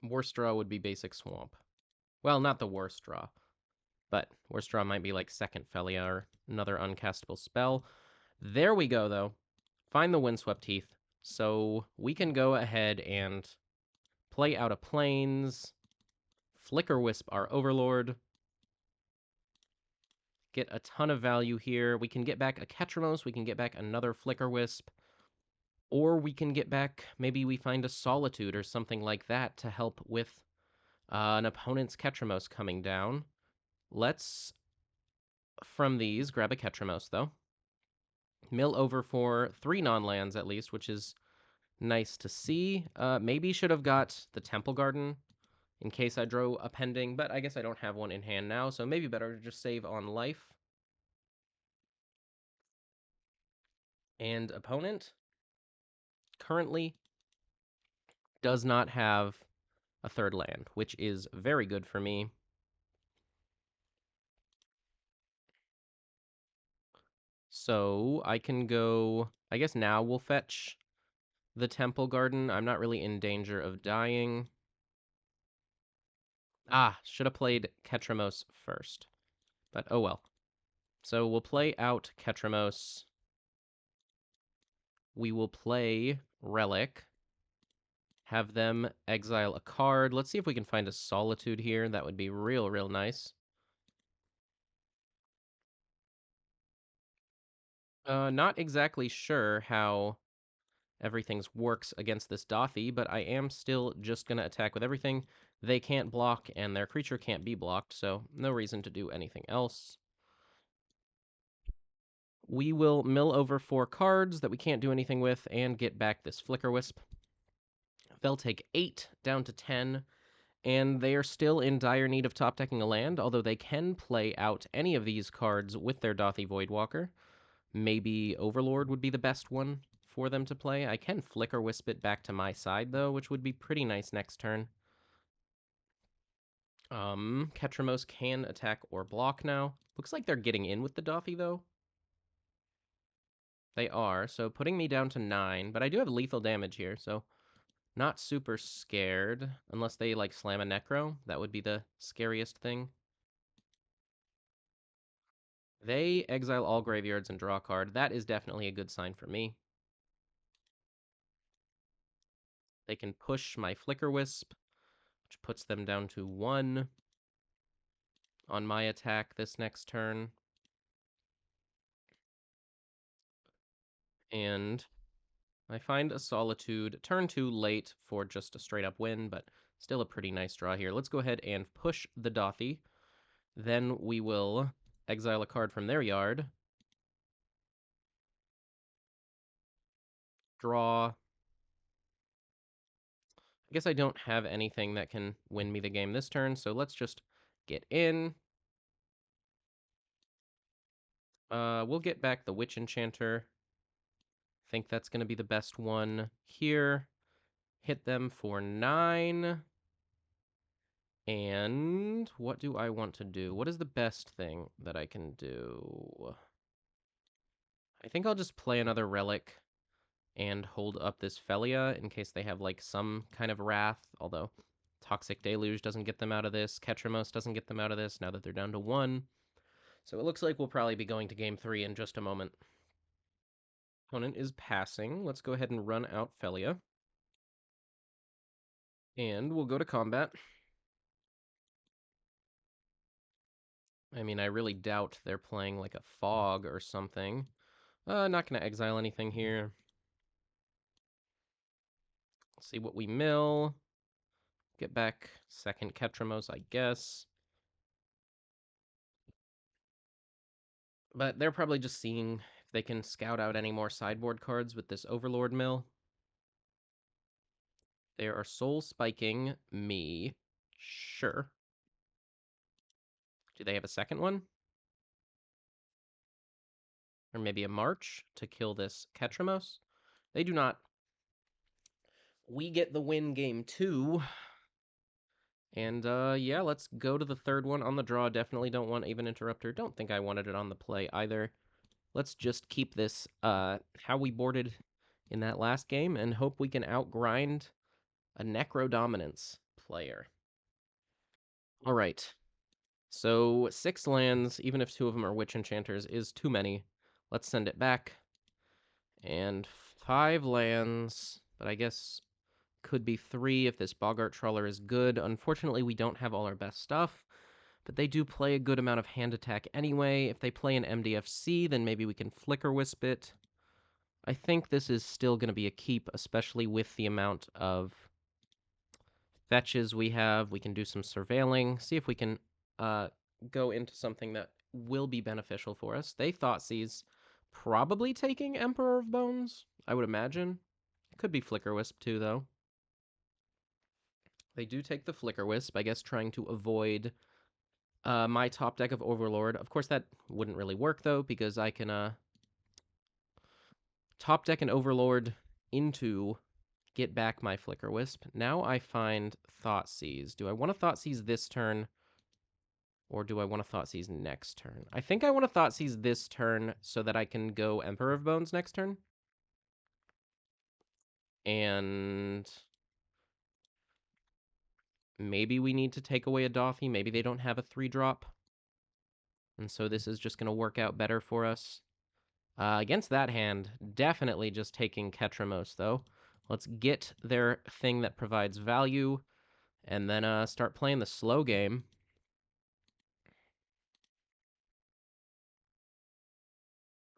Worst draw would be basic Swamp. Well, not the worst draw, but worst draw might be like second Felia or another uncastable spell. There we go, though. Find the Windswept Heath. So we can go ahead and play out of Plains, Flicker Wisp our Overlord, get a ton of value here. We can get back a KETRAMOSE, we can get back another Flicker Wisp, or we can get back, maybe we find a Solitude or something like that to help with an opponent's KETRAMOSE coming down. Let's, from these, grab a KETRAMOSE, though. Mill over for 3 non-lands at least, which is nice to see. Maybe should have got the Temple Garden in case I drew a pending, but I guess I don't have one in hand now, so maybe better to just save on life. And opponent currently does not have a 3rd land, which is very good for me. So I can go, I guess now we'll fetch the Temple Garden. I'm not really in danger of dying. Should have played KETRAMOSE first, but oh well. So we'll play out KETRAMOSE. We will play Relic. have them exile a card. Let's see if we can find a Solitude here. That would be real nice. Not exactly sure how everything works against this Dothy, but I am still just going to attack with everything. They can't block, and their creature can't be blocked, so no reason to do anything else. We will mill over 4 cards that we can't do anything with and get back this Flicker Wisp. They'll take 8 down to 10, and they are still in dire need of top decking a land, although they can play out any of these cards with their Dothy Voidwalker. Maybe Overlord would be the best one for them to play. I can Flicker Wisp it back to my side, though, which would be pretty nice next turn. KETRAMOSE can attack or block now. Looks like they're getting in with the Dothy, though. They are, so putting me down to 9, but I do have lethal damage here, so not super scared. Unless they, like, slam a Necro. That would be the scariest thing. They exile all graveyards and draw a card. That is definitely a good sign for me. They can push my Flicker Wisp, which puts them down to 1 on my attack this next turn. And I find a Solitude. Turn 2 late for just a straight-up win, but still a pretty nice draw here. Let's go ahead and push the Dothy. Then we will exile a card from their yard. Draw. I guess I don't have anything that can win me the game this turn, so let's just get in. We'll get back the Witch Enchanter. Think that's going to be the best one here. Hit them for 9. And what do I want to do? What is the best thing that I can do? I think I'll just play another Relic and hold up this Felia in case they have, like, some kind of wrath, although Toxic Deluge doesn't get them out of this, KETRAMOSE doesn't get them out of this now that they're down to 1. So it looks like we'll probably be going to Game 3 in just a moment. Opponent is passing. Let's go ahead and run out Felia. And we'll go to combat. I mean, I really doubt they're playing, like, a Fog or something. Not going to exile anything here. See what we mill. Get back second KETRAMOSE, I guess. But they're probably just seeing if they can scout out any more sideboard cards with this Overlord mill. They are soul spiking me. Sure. Do they have a second one? Or maybe a March to kill this KETRAMOSE? They do not. We get the win game 2. And, yeah, let's go to the third one on the draw. Definitely don't want Even Interrupter. Don't think I wanted it on the play either. Let's just keep this, how we boarded in that last game and hope we can outgrind a Necro Dominance player. All right. So 6 lands, even if 2 of them are Witch Enchanters, is too many. Let's send it back. And 5 lands, but I guess could be 3 if this Boggart Trawler is good. Unfortunately, we don't have all our best stuff, but they do play a good amount of hand attack anyway. If they play an MDFC, then maybe we can Flicker Wisp it. I think this is still going to be a keep, especially with the amount of fetches we have. We can do some surveilling, see if we can go into something that will be beneficial for us. They Thoughtseize, probably taking Emperor of Bones, I would imagine. It could be Flicker Wisp too, though. They do take the Flicker Wisp, I guess trying to avoid my top deck of Overlord. Of course, that wouldn't really work, though, because I can top deck an Overlord into get back my Flicker Wisp. Now I find Thoughtseize. Do I want to Thoughtseize this turn, or do I want to Thoughtseize next turn? I think I want to Thoughtseize this turn so that I can go Emperor of Bones next turn. And maybe we need to take away a Dothy. Maybe they don't have a 3-drop. And so this is just going to work out better for us. Against that hand, definitely just taking KETRAMOSE, though. Let's get their thing that provides value, and then start playing the slow game.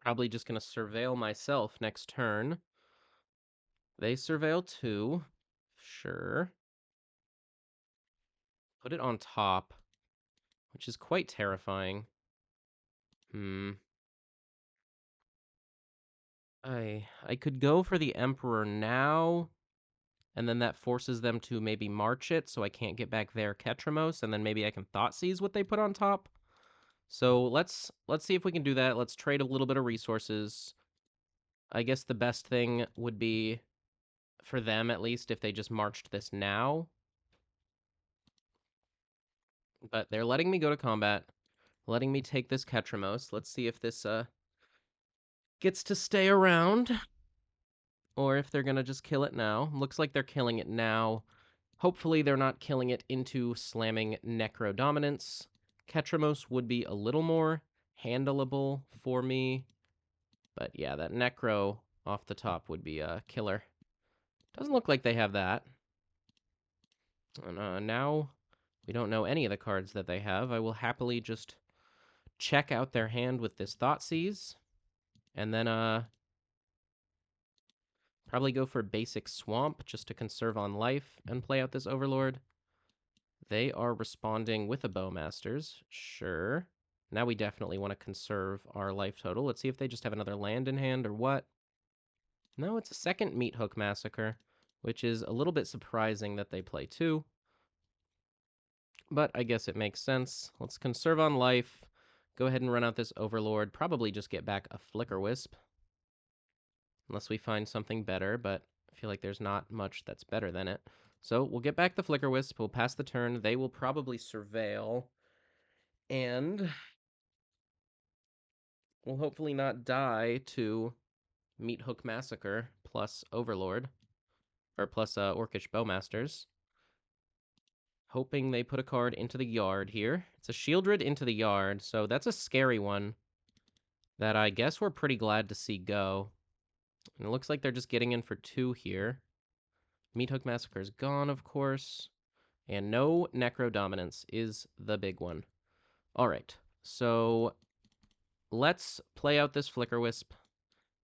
Probably just going to surveil myself next turn. They surveil too. Sure. Put it on top, which is quite terrifying. I could go for the Emperor now, and then that forces them to maybe march it, so I can't get back their KETRAMOSE, and then maybe I can Thoughtseize what they put on top. So let's see if we can do that. Let's trade a little bit of resources. I guess the best thing would be, for them at least, if they just marched this now. But they're letting me go to combat, letting me take this KETRAMOSE. Let's see if this gets to stay around, or if they're going to just kill it now. Looks like they're killing it now. Hopefully they're not killing it into slamming Necro Dominance. KETRAMOSE would be a little more handleable for me. But yeah, that Necro off the top would be a killer. Doesn't look like they have that. And now we don't know any of the cards that they have. I will happily just check out their hand with this Thoughtseize. And then probably go for basic Swamp just to conserve on life and play out this Overlord. They are responding with a Bowmasters. Sure. Now we definitely want to conserve our life total. Let's see if they just have another land in hand or what. No, it's a second Meat Hook Massacre, which is a little bit surprising that they play two. But I guess it makes sense. Let's conserve on life. Go ahead and run out this Overlord. Probably just get back a Flicker Wisp. Unless we find something better, but I feel like there's not much that's better than it. So we'll get back the Flicker Wisp. We'll pass the turn. They will probably surveil. And we'll hopefully not die to Meat Hook Massacre plus Overlord. Or plus Orcish Bowmasters. Hoping they put a card into the yard here. It's a Shieldred into the yard, so that's a scary one that I guess we're pretty glad to see go. And it looks like they're just getting in for 2 here. Meat Hook Massacre is gone, of course. And no Necro Dominance is the big one. All right, so let's play out this Flicker Wisp.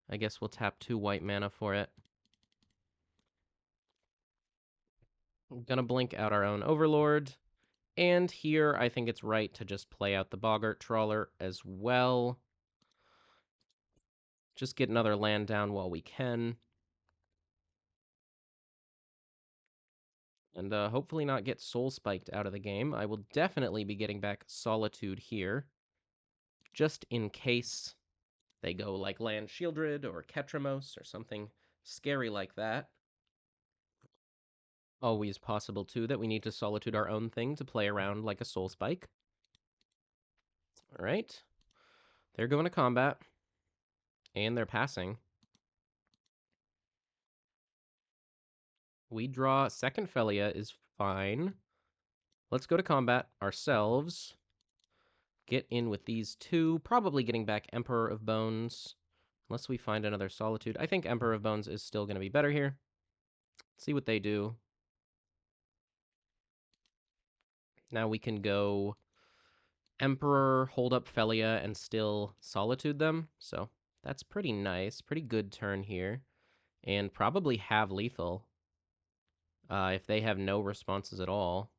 I guess we'll tap 2 white mana for it. I'm gonna blink out our own Overlord. And here, I think it's right to just play out the Boggart Trawler as well. Just get another land down while we can. And hopefully not get Soul Spiked out of the game. I will definitely be getting back Solitude here. Just in case they go like Land Shieldred or KETRAMOSE or something scary like that. Always possible, too, that we need to Solitude our own thing to play around like a Soul Spike. All right. They're going to combat. And they're passing. We draw second Felia is fine. Let's go to combat ourselves. Get in with these 2. Probably getting back Emperor of Bones. Unless we find another Solitude. I think Emperor of Bones is still going to be better here. Let's see what they do. Now we can go Emperor, hold up Felia, and still Solitude them. So that's pretty nice. Pretty good turn here. And probably have lethal. If they have no responses at all.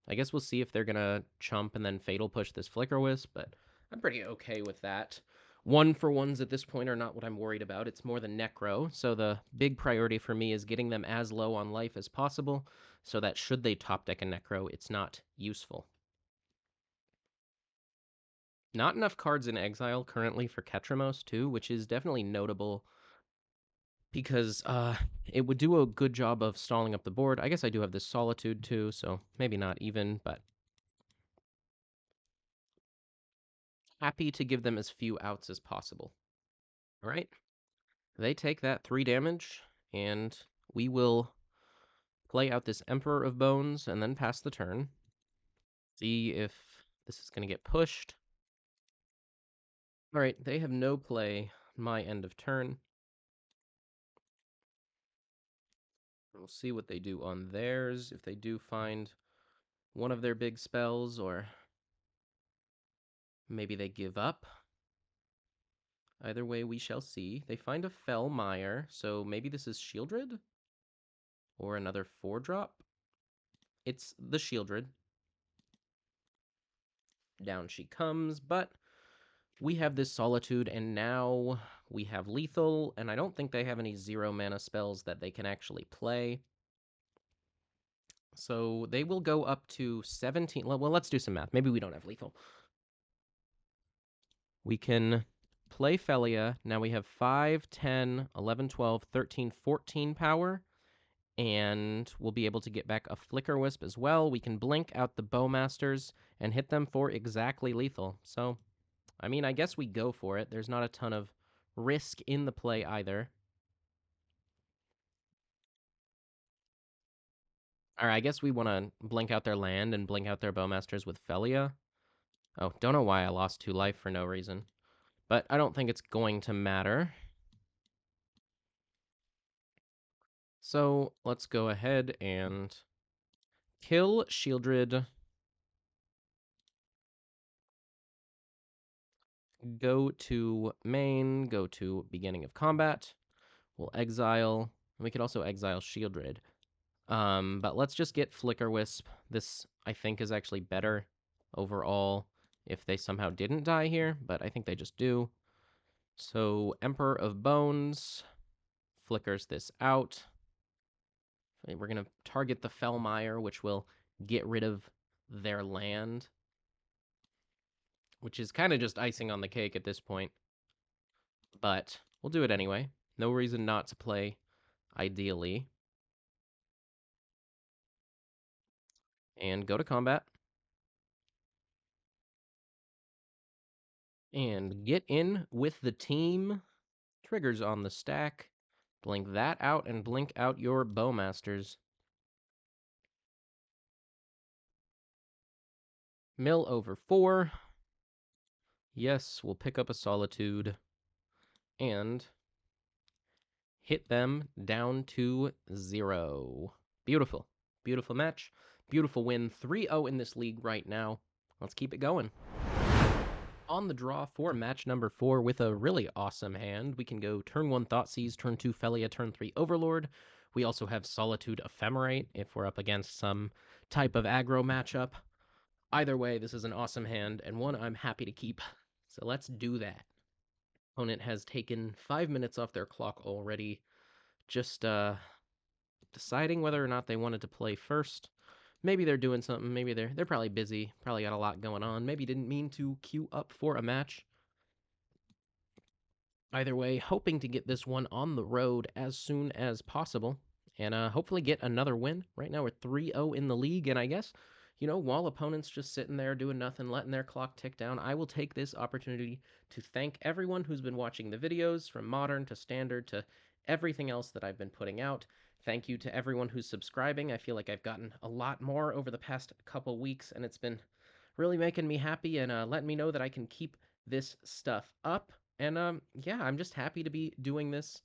I guess we'll see if they're going to chump and then Fatal Push this Flicker Wisp, but I'm pretty okay with that. 1-for-1s at this point are not what I'm worried about. It's more the Necro, so the big priority for me is getting them as low on life as possible, so that should they top deck a Necro, it's not useful. Not enough cards in exile currently for KETRAMOSE, too, which is definitely notable because it would do a good job of stalling up the board. I guess I do have this Solitude, too, so maybe not even, but happy to give them as few outs as possible. All right. They take that 3 damage, and we will play out this Emperor of Bones and then pass the turn. See if this is going to get pushed. All right, they have no play my end of turn. We'll see what they do on theirs, if they do find one of their big spells, or maybe they give up. Either way, we shall see. They find a Fellmire, so maybe this is Shieldred? Or another 4-drop? It's the Shieldred. Down she comes, but we have this Solitude, and now we have Lethal, and I don't think they have any 0-mana spells that they can actually play. So they will go up to 17. Well, let's do some math. Maybe we don't have Lethal. We can play Felia. Now we have 5, 10, 11, 12, 13, 14 power. And we'll be able to get back a Flicker Wisp as well. We can blink out the Bowmasters and hit them for exactly lethal. So, I mean, I guess we go for it. There's not a ton of risk in the play either. Or I guess we want to blink out their land and blink out their Bowmasters with Felia. Oh, don't know why I lost 2 life for no reason. But I don't think it's going to matter. So let's go ahead and kill Shieldred. Go to main, go to beginning of combat. We'll exile. We could also exile Shieldred. But let's just get Flicker Wisp. This, I think, is actually better overall if they somehow didn't die here, but I think they just do. So Emperor of Bones flickers this out. We're going to target the Fellmire, which will get rid of their land, which is kind of just icing on the cake at this point. But we'll do it anyway. No reason not to play, ideally. And go to combat. And get in with the team. Triggers on the stack. Blink that out and blink out your Bowmasters. Mill over 4. Yes, we'll pick up a Solitude. And hit them down to 0. Beautiful. Beautiful match. Beautiful win. 3-0 in this league right now. Let's keep it going. On the draw for match number 4 with a really awesome hand. We can go turn 1 Thoughtseize, turn 2 Felia, turn 3 Overlord. We also have Solitude Ephemerate if we're up against some type of aggro matchup. Either way, this is an awesome hand and one I'm happy to keep. So let's do that. Opponent has taken 5 minutes off their clock already. Just deciding whether or not they wanted to play first. Maybe they're doing something. Maybe they're probably busy. Probably got a lot going on. Maybe didn't mean to queue up for a match. Either way, hoping to get this one on the road as soon as possible and hopefully get another win. Right now we're 3-0 in the league, and I guess, you know, while opponents just sitting there doing nothing, letting their clock tick down, I will take this opportunity to thank everyone who's been watching the videos, from modern to standard to everything else that I've been putting out. Thank you to everyone who's subscribing. I feel like I've gotten a lot more over the past couple weeks, and it's been really making me happy and letting me know that I can keep this stuff up. And yeah, I'm just happy to be doing this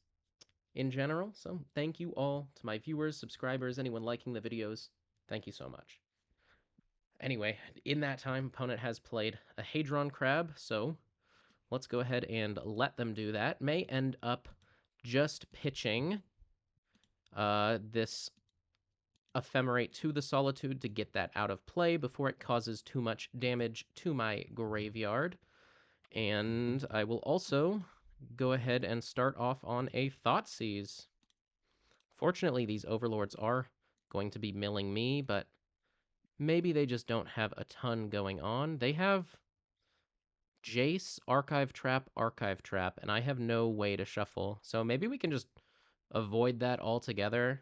in general. So thank you all to my viewers, subscribers, anyone liking the videos. Thank you so much. Anyway, in that time, opponent has played a Hadron Crab, so let's go ahead and let them do that. May end up just pitching this Ephemerate to the Solitude to get that out of play before it causes too much damage to my graveyard. And I will also go ahead and start off on a Thoughtseize. Fortunately, these Overlords are going to be milling me, but maybe they just don't have a ton going on. They have Jace, Archive Trap, and I have no way to shuffle. So maybe we can just avoid that altogether.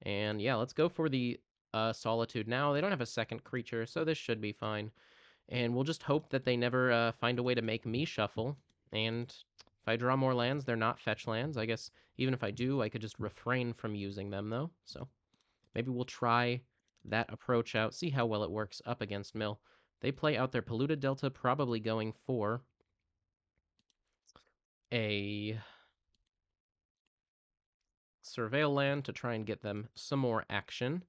And yeah, let's go for the Solitude now. They don't have a second creature, so this should be fine. And we'll just hope that they never find a way to make me shuffle. And if I draw more lands, they're not fetch lands. I guess even if I do, I could just refrain from using them, though. So maybe we'll try that approach out, see how well it works up against Mill. They play out their Polluted Delta, probably going for a surveil land to try and get them some more action.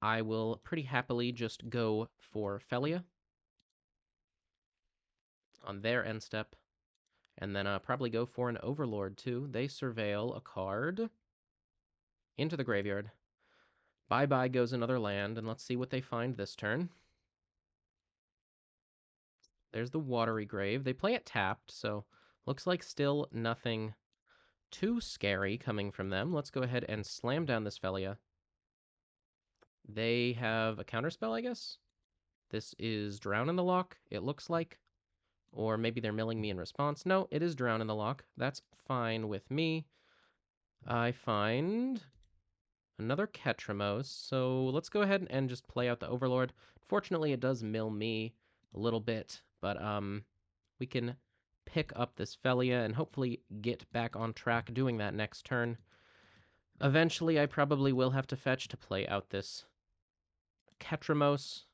I will pretty happily just go for Felia on their end step, and then probably go for an Overlord too. They surveil a card into the graveyard. Bye-bye goes another land, and let's see what they find this turn. There's the Watery Grave. They play it tapped, so looks like still nothing too scary coming from them. Let's go ahead and slam down this Felia. They have a counterspell, I guess? This is Drown in the Loch, it looks like. Or maybe they're milling me in response. No, it is Drown in the Loch. That's fine with me. I find another KETRAMOSE, so let's go ahead and just play out the Overlord. Fortunately, it does mill me a little bit, but we can pick up this Felia and hopefully get back on track doing that next turn. Eventually, I probably will have to fetch to play out this KETRAMOSE,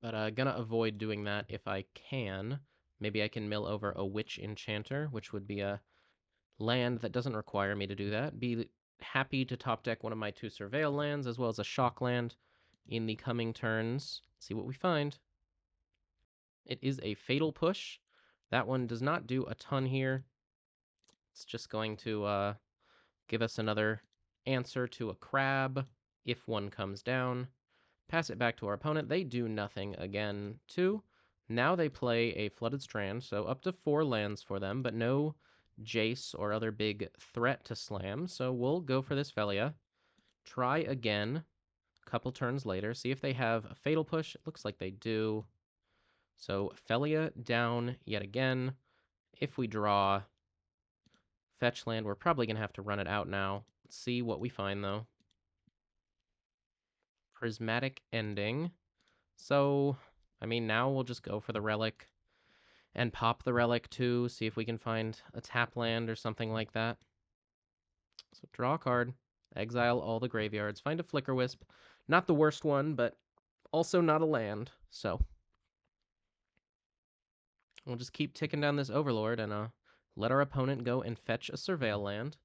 but gonna avoid doing that if I can. Maybe I can mill over a Witch Enchanter, which would be a land that doesn't require me to do that. Be happy to top deck one of my 2 Surveil lands, as well as a Shock land in the coming turns. See what we find. It is a Fatal Push. That one does not do a ton here. It's just going to give us another answer to a crab if one comes down. Pass it back to our opponent. They do nothing again, too. Now they play a Flooded Strand, so up to 4 lands for them, but no Jace or other big threat to slam, so we'll go for this Felia. Try again a couple turns later, see if they have a Fatal Push. It looks like they do. So Felia down yet again. If we draw fetch land, we're probably going to have to run it out now. Let's see what we find, though. Prismatic Ending. So, I mean, now we'll just go for the Relic and pop the Relic too, see if we can find a tap land or something like that. So draw a card, exile all the graveyards, find a Flicker Wisp. Not the worst one, but also not a land, so we'll just keep ticking down this Overlord and let our opponent go and fetch a Surveil land.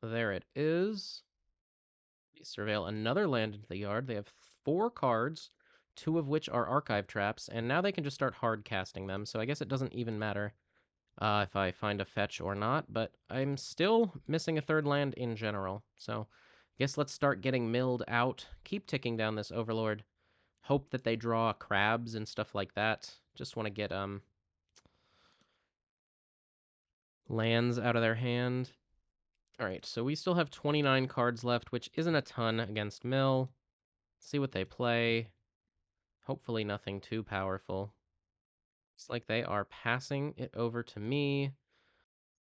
There it is. We surveil another land into the yard. They have 4 cards, 2 of which are archive traps, and now they can just start hard casting them, so I guess it doesn't even matter if I find a fetch or not, but I'm still missing a 3rd land in general, so I guess let's start getting milled out, keep ticking down this Overlord, hope that they draw crabs and stuff like that. Just want to get lands out of their hand. Alright, so we still have 29 cards left, which isn't a ton against mill. See what they play. Hopefully nothing too powerful. It's like they are passing it over to me.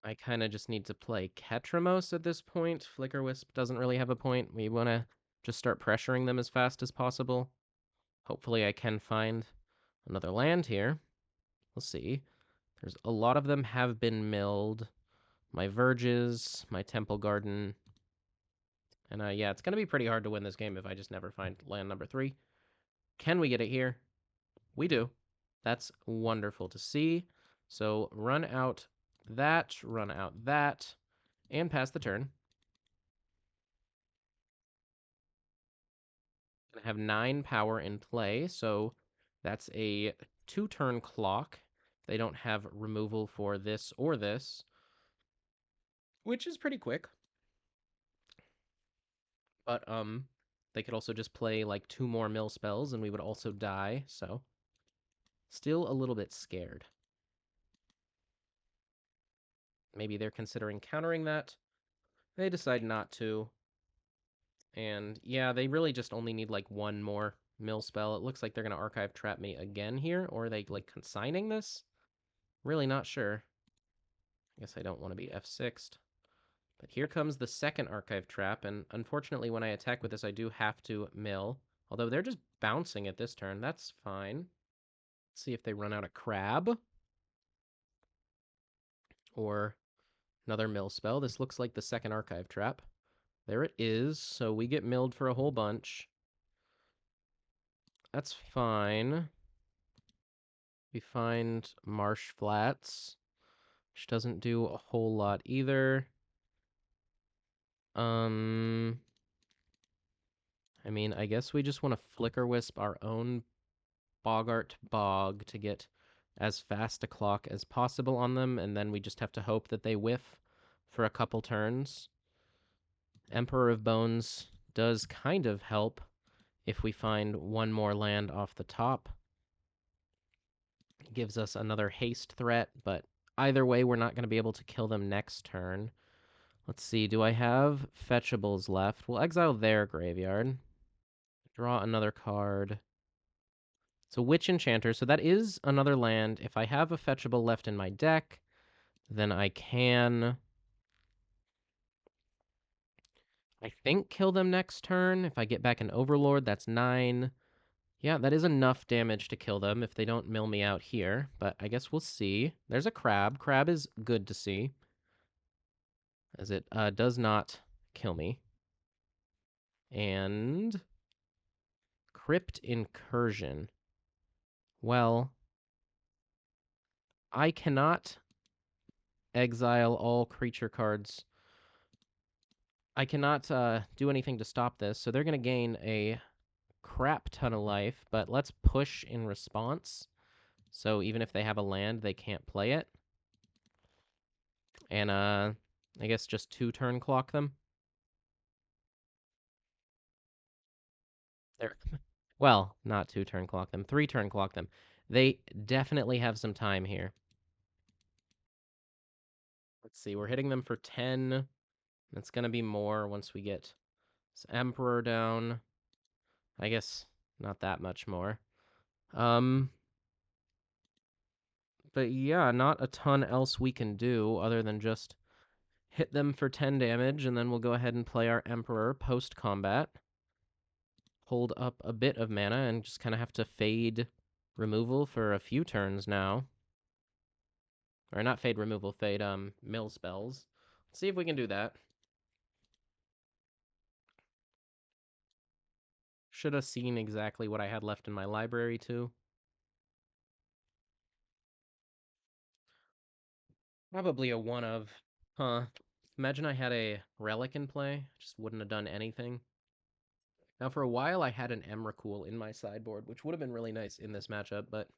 I kind of just need to play KETRAMOSE at this point. Flicker Wisp doesn't really have a point. We want to just start pressuring them as fast as possible. Hopefully I can find another land here. We'll see. There's a lot of them have been milled. My Verges, my Temple Garden. And yeah, it's going to be pretty hard to win this game if I just never find land number 3. Can we get it here? We do. That's wonderful to see. So run out that, and pass the turn. I have 9 power in play, so that's a 2-turn clock. They don't have removal for this or this, which is pretty quick. But they could also just play like 2 more mill spells, and we would also die. So still a little bit scared. Maybe they're considering countering that. They decide not to. And yeah, they really just only need like 1 more mill spell. It looks like they're going to archive trap me again here. Or are they like consigning this? Really not sure. I guess I don't want to be F6'd. But here comes the second archive trap, and unfortunately when I attack with this I do have to mill. Although they're just bouncing it this turn, that's fine. Let's see if they run out of crab. Or another mill spell. This looks like the second archive trap. There it is, so we get milled for a whole bunch. That's fine. We find Marsh Flats, which doesn't do a whole lot either. I mean, I guess we just want to Flicker Wisp our own Boggart Bog to get as fast a clock as possible on them, and then we just have to hope that they whiff for a couple turns. Emperor of Bones does kind of help if we find one more land off the top. It gives us another haste threat, but either way, we're not going to be able to kill them next turn. Let's see, do I have fetchables left? We'll exile their graveyard. Draw another card. So Witch Enchanter, so that is another land. If I have a fetchable left in my deck, then I can, I think, kill them next turn. If I get back an Overlord, that's 9. Yeah, that is enough damage to kill them if they don't mill me out here, but I guess we'll see. There's a Crab. Crab is good to see, as it does not kill me. And Crypt Incursion. Well, I cannot exile all creature cards. I cannot do anything to stop this, so they're going to gain a crap ton of life, but let's push in response. So even if they have a land, they can't play it. And I guess just 2 turn clock them. They're well, not 2 turn clock them, 3 turn clock them. They definitely have some time here. Let's see, we're hitting them for 10. It's going to be more once we get this Emperor down. I guess not that much more. But yeah, not a ton else we can do other than just hit them for 10 damage, and then we'll go ahead and play our Emperor post-combat. Hold up a bit of mana and just kind of have to fade removal for a few turns now. Or not fade removal, fade mill spells. Let's see if we can do that. Should have seen exactly what I had left in my library, too. Probably a one of. Huh. Imagine I had a Relic in play. Just wouldn't have done anything. Now, for a while, I had an Emrakul in my sideboard, which would have been really nice in this matchup, but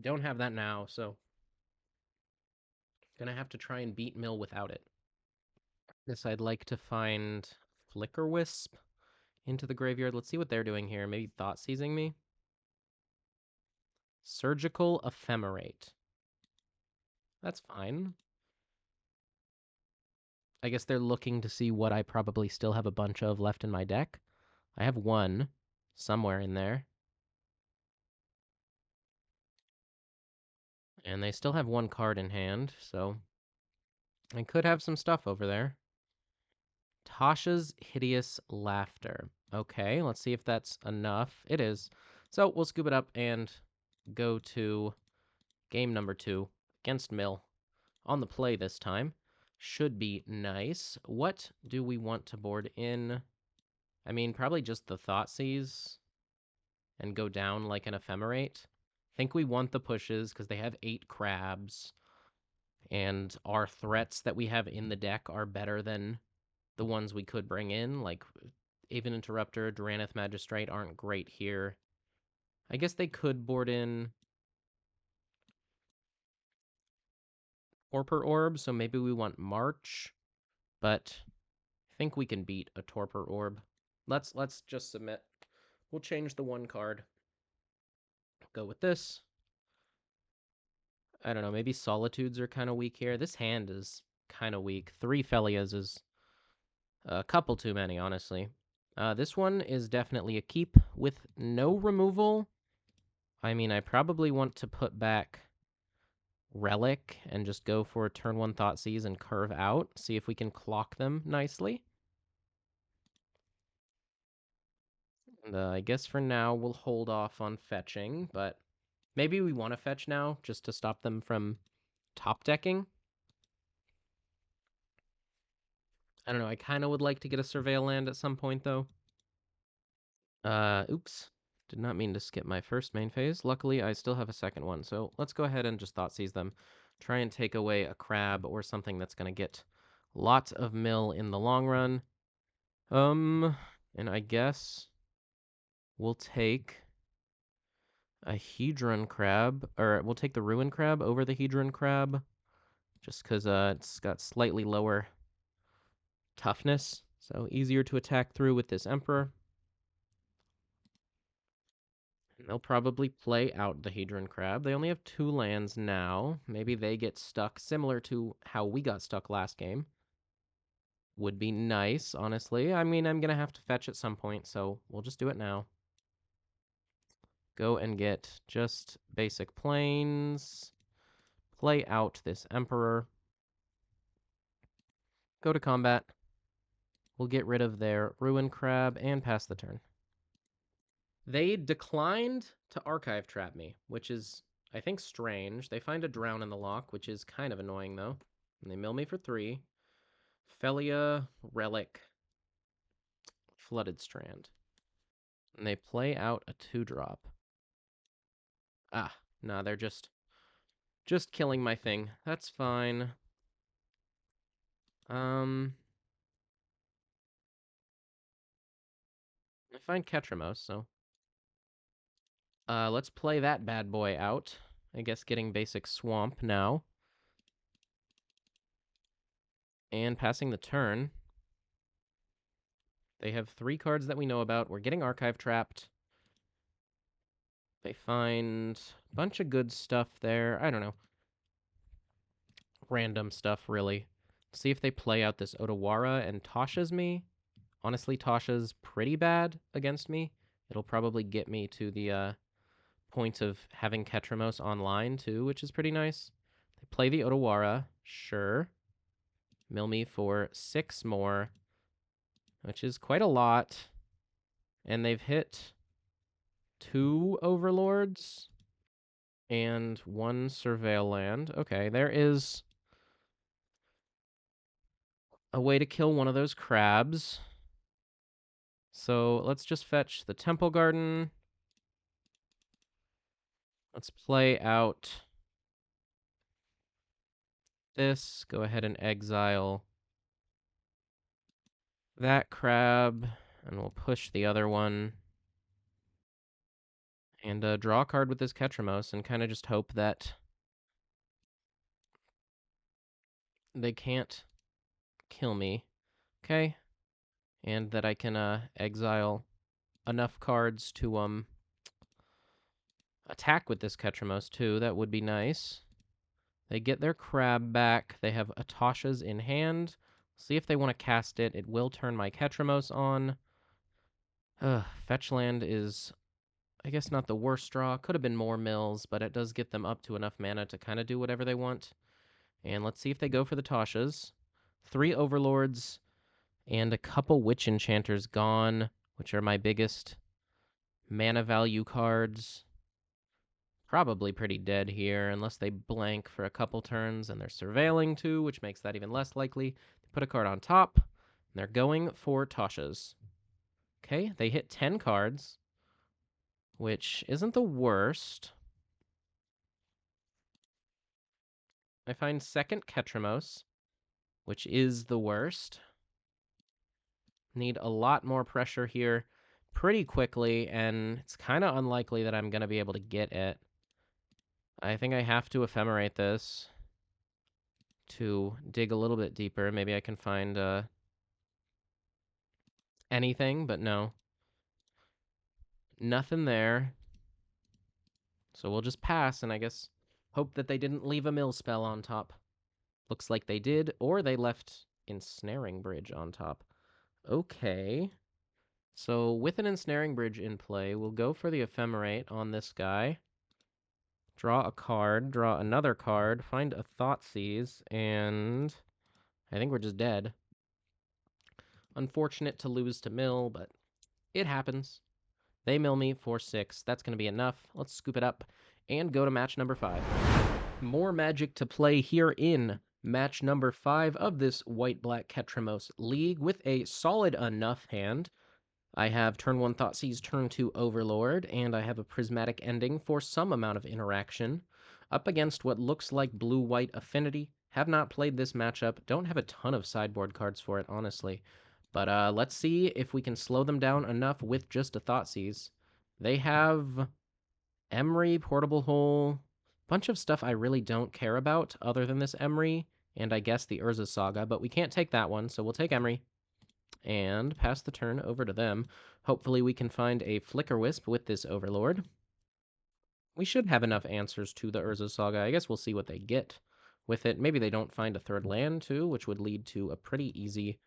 don't have that now, so gonna have to try and beat Mill without it. Guess I'd like to find Flicker Wisp into the graveyard. Let's see what they're doing here. Maybe Thought Seizing me? Surgical Ephemerate. That's fine. I guess they're looking to see what I probably still have a bunch of left in my deck. I have one somewhere in there. And they still have one card in hand, so I could have some stuff over there. Tasha's Hideous Laughter. Okay, let's see if that's enough. It is. So we'll scoop it up and go to game number 2 against Mill. On the play this time. Should be nice. What do we want to board in? I mean, probably just the Thoughtseize and go down like an Ephemerate. I think we want the pushes because they have 8 crabs. And our threats that we have in the deck are better than the ones we could bring in. Like Aven Interrupter, Duraneth Magistrate aren't great here. I guess they could board in Torpor Orb, so maybe we want March, but I think we can beat a Torpor Orb. Let's just submit. We'll change the one card. Go with this. I don't know, maybe Solitudes are kind of weak here. This hand is kind of weak. 3 Felias is a couple too many, honestly. This one is definitely a keep with no removal. I mean, I probably want to put back Relic and just go for turn 1 Thoughtseize and curve out. See if we can clock them nicely. And I guess for now we'll hold off on fetching, but maybe we want to fetch now just to stop them from top decking. I don't know. I kind of would like to get a Surveil land at some point, though. Oops. Did not mean to skip my first main phase. Luckily, I still have a second one, so let's go ahead and just Thoughtseize them. Try and take away a crab or something that's going to get Lots of mill in the long run. And I guess we'll take a Hedron crab, or we'll take the Ruin crab over the Hedron crab, just because it's got slightly lower toughness, so easier to attack through with this Emperor. And they'll probably play out the Hedron crab. They only have 2 lands now. Maybe they get stuck, similar to how we got stuck last game. Would be nice, honestly. I mean, I'm going to have to fetch at some point, so we'll just do it now. Go and get just basic plains. Play out this Emperor. Go to combat. We'll get rid of their Ruin Crab and pass the turn. They declined to Archive Trap me, which is, I think, strange. They find a Drown in the lock, which is kind of annoying, though. And they mill me for 3. Felia, Relic, Flooded Strand. And they play out a 2-drop. Ah, nah, they're just killing my thing. That's fine. I find KETRAMOSE, so let's play that bad boy out. I guess getting basic Swamp now. And passing the turn. They have 3 cards that we know about. We're getting Archive Trapped. They find a bunch of good stuff there. I don't know. Random stuff, really. See if they play out this Otawara and Tasha's me. Honestly, Tasha's pretty bad against me. It'll probably get me to the point of having KETRAMOSE online, too, which is pretty nice. They play the Otawara. Sure. Mill me for 6 more, which is quite a lot. And they've hit 2 Overlords and 1 Surveil land. Okay, there is a way to kill one of those crabs. So let's just fetch the Temple Garden. Let's play out this. Go ahead and exile that crab, and we'll push the other one. And draw a card with this KETRAMOSE and kind of just hope that they can't kill me. Okay? And that I can exile enough cards to attack with this KETRAMOSE too. That would be nice. They get their crab back. They have Atasha's in hand. See if they want to cast it. It will turn my KETRAMOSE on. Fetch land is, I guess, not the worst draw. Could have been more mills, but it does get them up to enough mana to kind of do whatever they want. And let's see if they go for the Tashas. 3 Overlords and a couple Witch Enchanters gone, which are my biggest mana value cards. Probably pretty dead here, unless they blank for a couple turns, and they're surveilling too, which makes that even less likely. They put a card on top, and they're going for Tasha's. Okay, they hit 10 cards, which isn't the worst. I find second KETRAMOSE, which is the worst. Need a lot more pressure here pretty quickly, and it's kind of unlikely that I'm going to be able to get it. I think I have to ephemerate this to dig a little bit deeper. Maybe I can find anything, but no. Nothing there. So we'll just pass, and I guess hope that they didn't leave a mill spell on top. Looks like they did, or they left Ensnaring Bridge on top. Okay. So with an Ensnaring Bridge in play, we'll go for the Ephemerate on this guy. Draw a card, draw another card, find a Thoughtseize, and I think we're just dead. Unfortunate to lose to mill, but it happens. They mill me for 6. That's going to be enough. Let's scoop it up and go to match number 5. More Magic to play here in match number 5 of this White-Black KETRAMOSE League with a solid enough hand. I have turn 1 Thoughtseize, turn 2 Overlord, and I have a Prismatic Ending for some amount of interaction. Up against what looks like Blue-White Affinity, Have not played this matchup. Don't have a ton of sideboard cards for it, honestly. But let's see if we can slow them down enough with just a Thoughtseize. They have Emery, Portable Hole, bunch of stuff I really don't care about other than this Emery, and I guess the Urza Saga, but we can't take that one, so we'll take Emery and pass the turn over to them. Hopefully we can find a Flicker Wisp with this Overlord. We should have enough answers to the Urza Saga. I guess we'll see what they get with it. Maybe they don't find a third land, too, which would lead to a pretty easy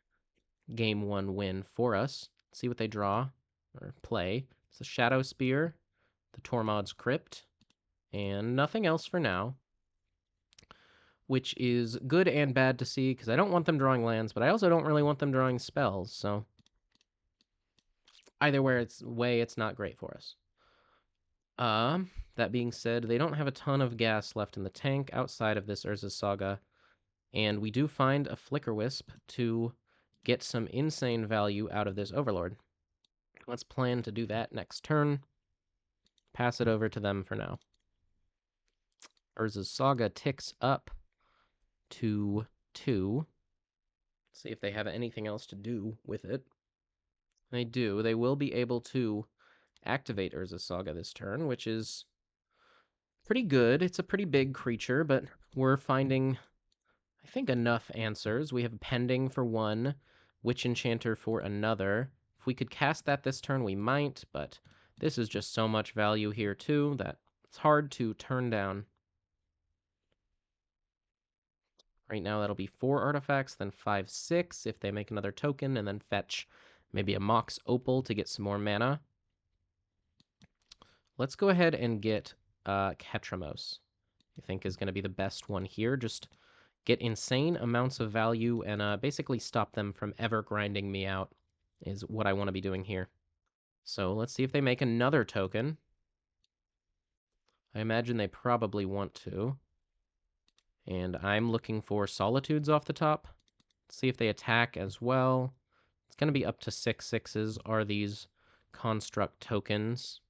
Game 1 win for us. Let's see what they draw or play. It's a Shadow Spear, the Tormod's Crypt, and nothing else for now, which is good and bad to see, because I don't want them drawing lands, but I also don't really want them drawing spells, so either way, it's not great for us. That being said, they don't have a ton of gas left in the tank outside of this Urza Saga, and we do find a Flicker Wisp to get some insane value out of this Overlord. Let's plan to do that next turn. Pass it over to them for now. Urza's Saga ticks up to 2. See if they have anything else to do with it. They do. They will be able to activate Urza's Saga this turn, which is pretty good. It's a pretty big creature, but we're finding, I think, enough answers. We have Pending for one, Witch Enchanter for another. If we could cast that this turn, we might, but this is just so much value here, too, that it's hard to turn down. Right now, that'll be 4 artifacts, then 5, 6 if they make another token, and then fetch maybe a Mox Opal to get some more mana. Let's go ahead and get KETRAMOSE. I think is going to be the best one here. Just get insane amounts of value and basically stop them from ever grinding me out is what I want to be doing here. So let's see if they make another token. I imagine they probably want to. And I'm looking for Solitudes off the top. Let's see if they attack as well. It's going to be up to 6 6s are these construct tokens.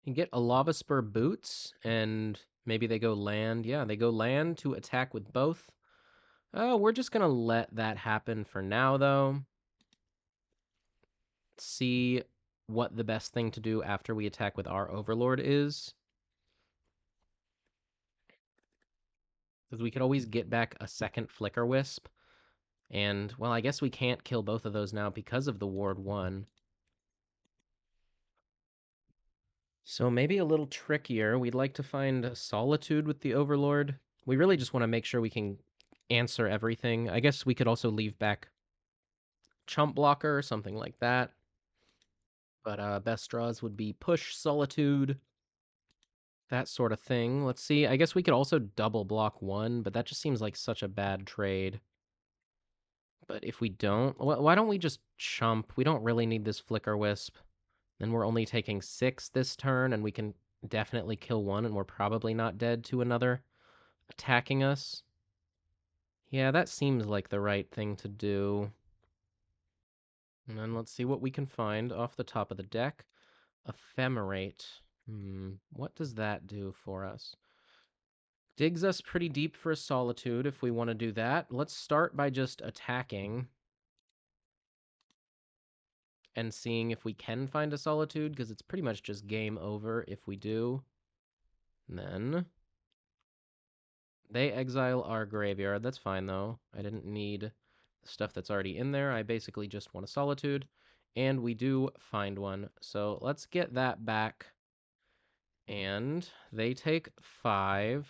You get a Lava Spur Boots, and maybe they go land. Yeah, they go land to attack with both. Oh, we're just going to let that happen for now, though. See what the best thing to do after we attack with our Overlord is. Because we could always get back a second Flicker Wisp. And, well, I guess we can't kill both of those now because of the Ward 1. So maybe a little trickier. We'd like to find a Solitude with the Overlord. We really just want to make sure we can answer everything. I guess we could also leave back Chump Blocker or something like that. But best draws would be Push, Solitude, that sort of thing. Let's see. I guess we could also double block 1, but that just seems like such a bad trade. But if we don't, why don't we just chump? We don't really need this Flicker Wisp. Then we're only taking 6 this turn, and we can definitely kill 1, and we're probably not dead to another attacking us. Yeah, that seems like the right thing to do. And then let's see what we can find off the top of the deck. Ephemerate. What does that do for us? Digs us pretty deep for a Solitude if we want to do that. Let's start by just attacking and seeing if we can find a Solitude, because it's pretty much just game over if we do. And then they exile our graveyard. That's fine, though. I didn't need the stuff that's already in there. I basically just want a Solitude, and we do find one. So let's get that back. And they take 5.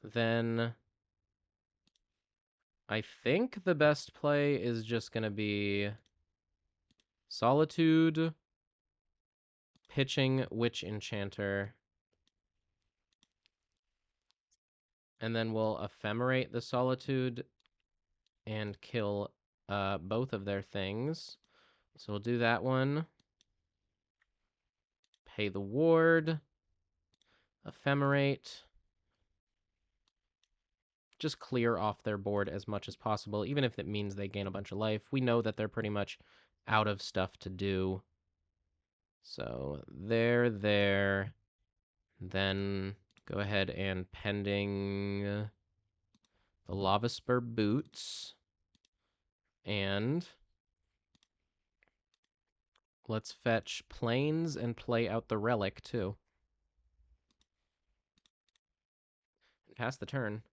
Then I think the best play is just going to be Solitude, pitching Witch Enchanter, and then we'll Ephemerate the Solitude and kill both of their things. So we'll do that one. Pay the ward. Ephemerate. Just clear off their board as much as possible, even if it means they gain a bunch of life. We know that they're pretty much out of stuff to do. So they're there. Then go ahead and pending the Lava Spur boots. And let's fetch planes and play out the relic, too. Pass the turn.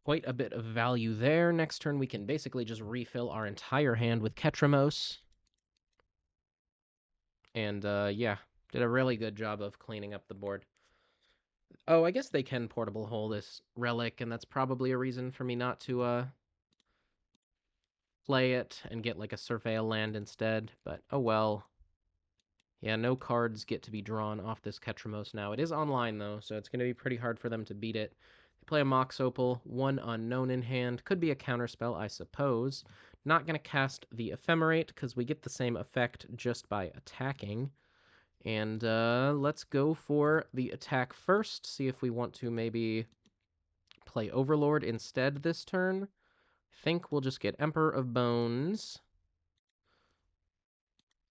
Quite a bit of value there. Next turn, we can basically just refill our entire hand with KETRAMOSE. And, yeah, did a really good job of cleaning up the board. Oh, I guess they can portable hole this relic, and that's probably a reason for me not to, play it and get, like, a Surveil land instead. But, oh well. Yeah, no cards get to be drawn off this KETRAMOSE now. It is online, though, so it's going to be pretty hard for them to beat it. They play a Mox Opal, 1 unknown in hand. Could be a counterspell, I suppose. Not going to cast the Ephemerate, because we get the same effect just by attacking. And let's go for the attack first, see if we want to maybe play Overlord instead this turn. I think we'll just get Emperor of Bones.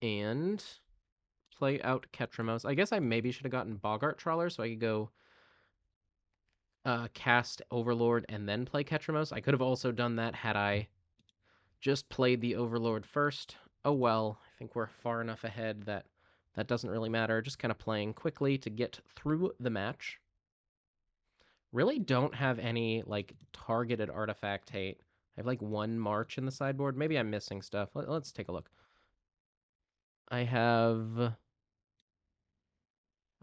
And play out KETRAMOSE. I guess I maybe should have gotten Boggart Trawler so I could go cast Overlord and then play KETRAMOSE. I could have also done that had I just played the Overlord first. Oh well, I think we're far enough ahead that that doesn't really matter. Just kind of playing quickly to get through the match. Really don't have any, like, targeted artifact hate. I have, like, 1 March in the sideboard. Maybe I'm missing stuff. Let's take a look. I have...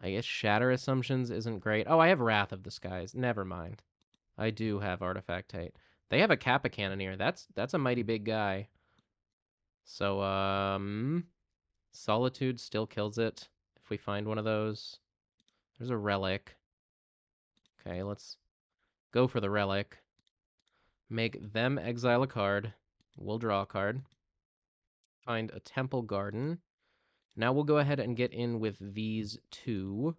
I guess Shatter Assumptions isn't great. Oh, I have Wrath of the Skies. Never mind. I do have Artifact Hate. They have a Kappa Cannoneer. That's a mighty big guy. So, Solitude still kills it if we find one of those. There's a Relic. Okay, let's go for the Relic. Make them exile a card. We'll draw a card. Find a Temple Garden. Now we'll go ahead and get in with these 2.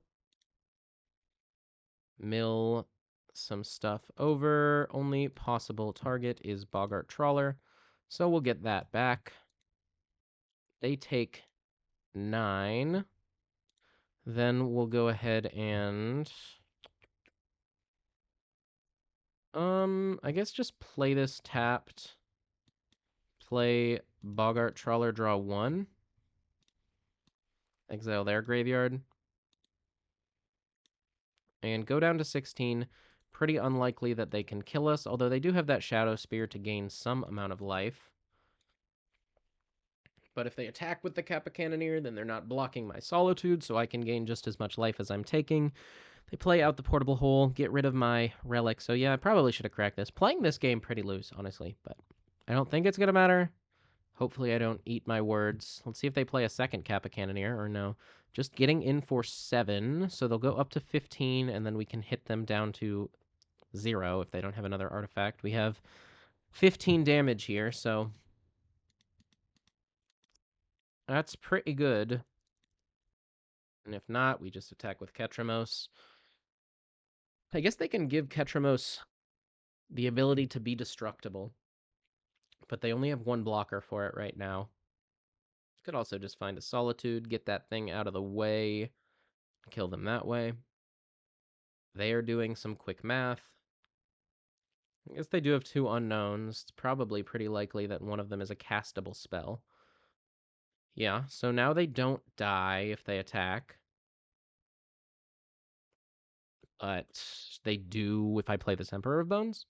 Mill some stuff over. Only possible target is Boggart Trawler, so we'll get that back. They take 9. Then we'll go ahead and... I guess just play this tapped. Play Boggart Trawler, draw 1. Exile their graveyard. And go down to 16. Pretty unlikely that they can kill us, although they do have that Shadow Spear to gain some amount of life. But if they attack with the Kappa Cannoneer, then they're not blocking my Solitude, so I can gain just as much life as I'm taking. They play out the portable hole, get rid of my relic. So yeah, I probably should have cracked this. Playing this game pretty loose, honestly, but I don't think it's going to matter. Hopefully I don't eat my words. Let's see if they play a second Kappa Cannoneer, or no. Just getting in for 7, so they'll go up to 15, and then we can hit them down to 0 if they don't have another artifact. We have 15 damage here, so that's pretty good. And if not, we just attack with KETRAMOSE. I guess they can give KETRAMOSE the ability to be destructible, but they only have 1 blocker for it right now. Could also just find a Solitude, get that thing out of the way, kill them that way. They are doing some quick math. I guess they do have 2 unknowns. It's probably pretty likely that one of them is a castable spell. Yeah, so now they don't die if they attack. But they do if I play this Emperor of Bones.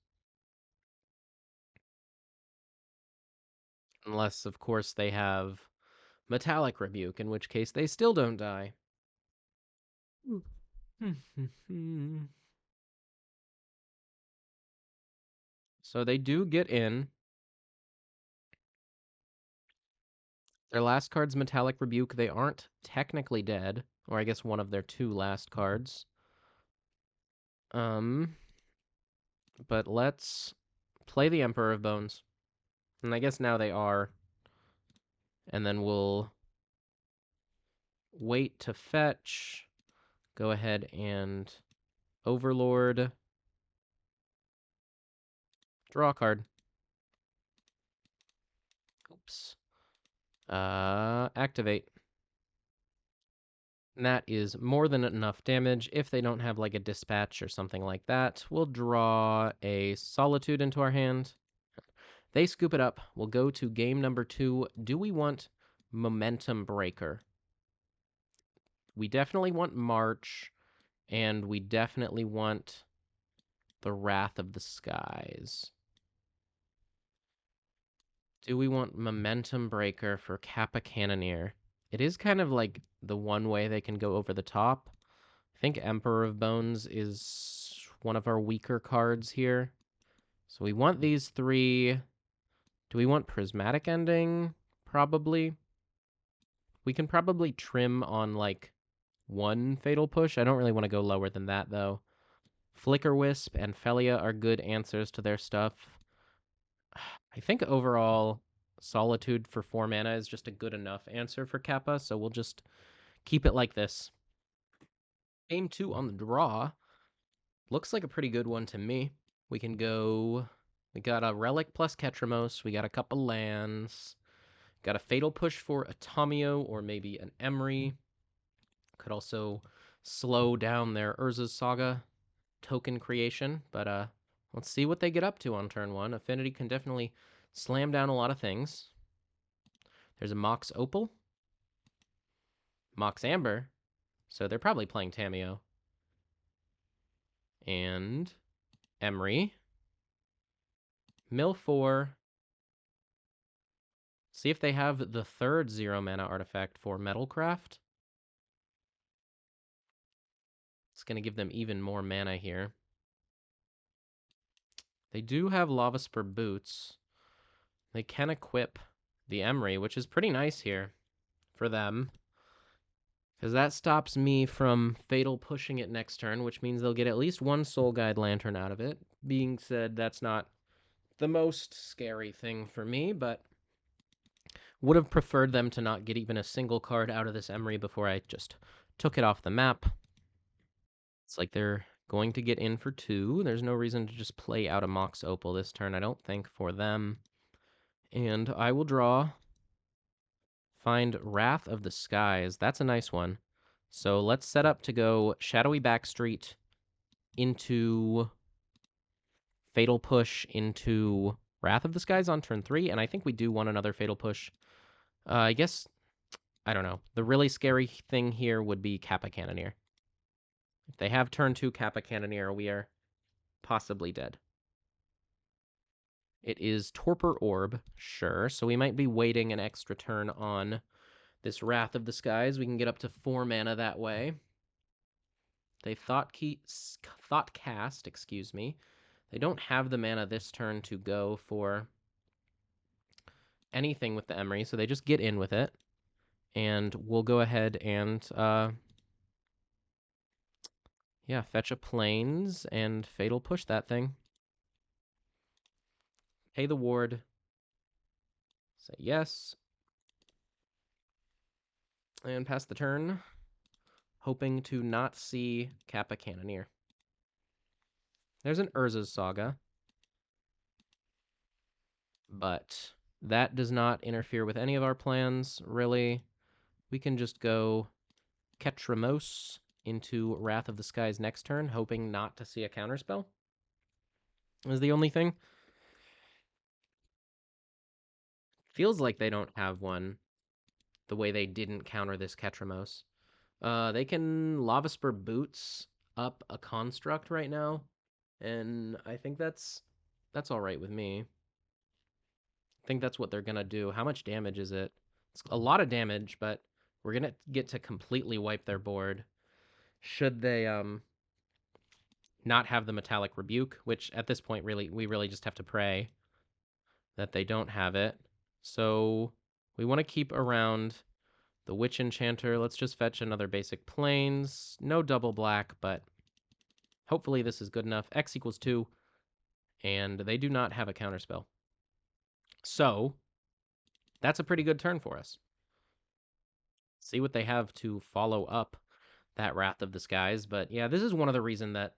Unless, of course, they have Metallic Rebuke, in which case they still don't die. So they do get in. Their last card's Metallic Rebuke. They aren't technically dead. Or I guess one of their 2 last cards. But let's play the Emperor of Bones. And I guess now they are. And then we'll wait to fetch. Go ahead and Overlord. Draw a card. Oops. Activate. And that is more than enough damage. If they don't have like a dispatch or something like that, we'll draw a Solitude into our hand. They scoop it up. We'll go to game number 2. Do we want Momentum Breaker? We definitely want March, and we definitely want the Wrath of the Skies. Do we want Momentum Breaker for Kappa Cannoneer? It is kind of like the one way they can go over the top. I think Emperor of Bones is one of our weaker cards here. So we want these 3. Do we want Prismatic Ending? Probably. We can probably trim on like 1 Fatal Push. I don't really want to go lower than that though. Flicker Wisp and Felia are good answers to their stuff. I think overall, Solitude for 4 mana is just a good enough answer for Kappa, so we'll just keep it like this. Game 2 on the draw looks like a pretty good one to me. We can go... We got a Relic plus KETRAMOSE, we got a couple lands, got a Fatal Push for a Tomio or maybe an Emery. Could also slow down their Urza's Saga token creation, but let's see what they get up to on turn 1. Affinity can definitely slam down a lot of things. There's a Mox Opal, Mox Amber, so they're probably playing Tameo, and Emery, Mill 4. See if they have the 3rd 0 mana artifact for Metalcraft. It's going to give them even more mana here. They do have Lava Spur Boots. They can equip the Emery, which is pretty nice here for them, because that stops me from Fatal Pushing it next turn, which means they'll get at least 1 Soul Guide Lantern out of it. Being said, that's not the most scary thing for me, but would have preferred them to not get even a single card out of this Emery before I just took it off the map. It's like they're going to get in for 2. There's no reason to just play out a Mox Opal this turn, I don't think, for them. And I will draw... Find Wrath of the Skies. That's a nice one. So let's set up to go Shadowy Backstreet into Fatal Push into Wrath of the Skies on turn 3, and I think we do want another Fatal Push. I guess, I don't know. The really scary thing here would be Kappa Cannoneer. If they have turn 2 Kappa Cannoneer, we are possibly dead. It is Torpor Orb, sure, so we might be waiting an extra turn on this Wrath of the Skies. We can get up to 4 mana that way. They thought cast, excuse me. They don't have the mana this turn to go for anything with the Emery, so they just get in with it. And we'll go ahead and, yeah, fetch a Plains and Fatal Push that thing. Pay the ward. Say yes. And pass the turn, hoping to not see Kappa Cannoneer. There's an Urza's Saga, but that does not interfere with any of our plans, really. We can just go KETRAMOSE into Wrath of the Skies next turn, hoping not to see a counterspell. Is the only thing. Feels like they don't have one the way they didn't counter this KETRAMOSE. They can Lava Spur Boots up a construct right now, and I think that's all right with me. I think that's what they're going to do. How much damage is it? It's a lot of damage, but we're going to get to completely wipe their board. Should they not have the Metallic Rebuke, which at this point we really just have to pray that they don't have it. So we want to keep around the Witch Enchanter. Let's just fetch another basic Plains. No double black, but hopefully this is good enough. X equals 2, and they do not have a counterspell. So that's a pretty good turn for us. See what they have to follow up that Wrath of the Skies. But yeah, this is one of the reasons that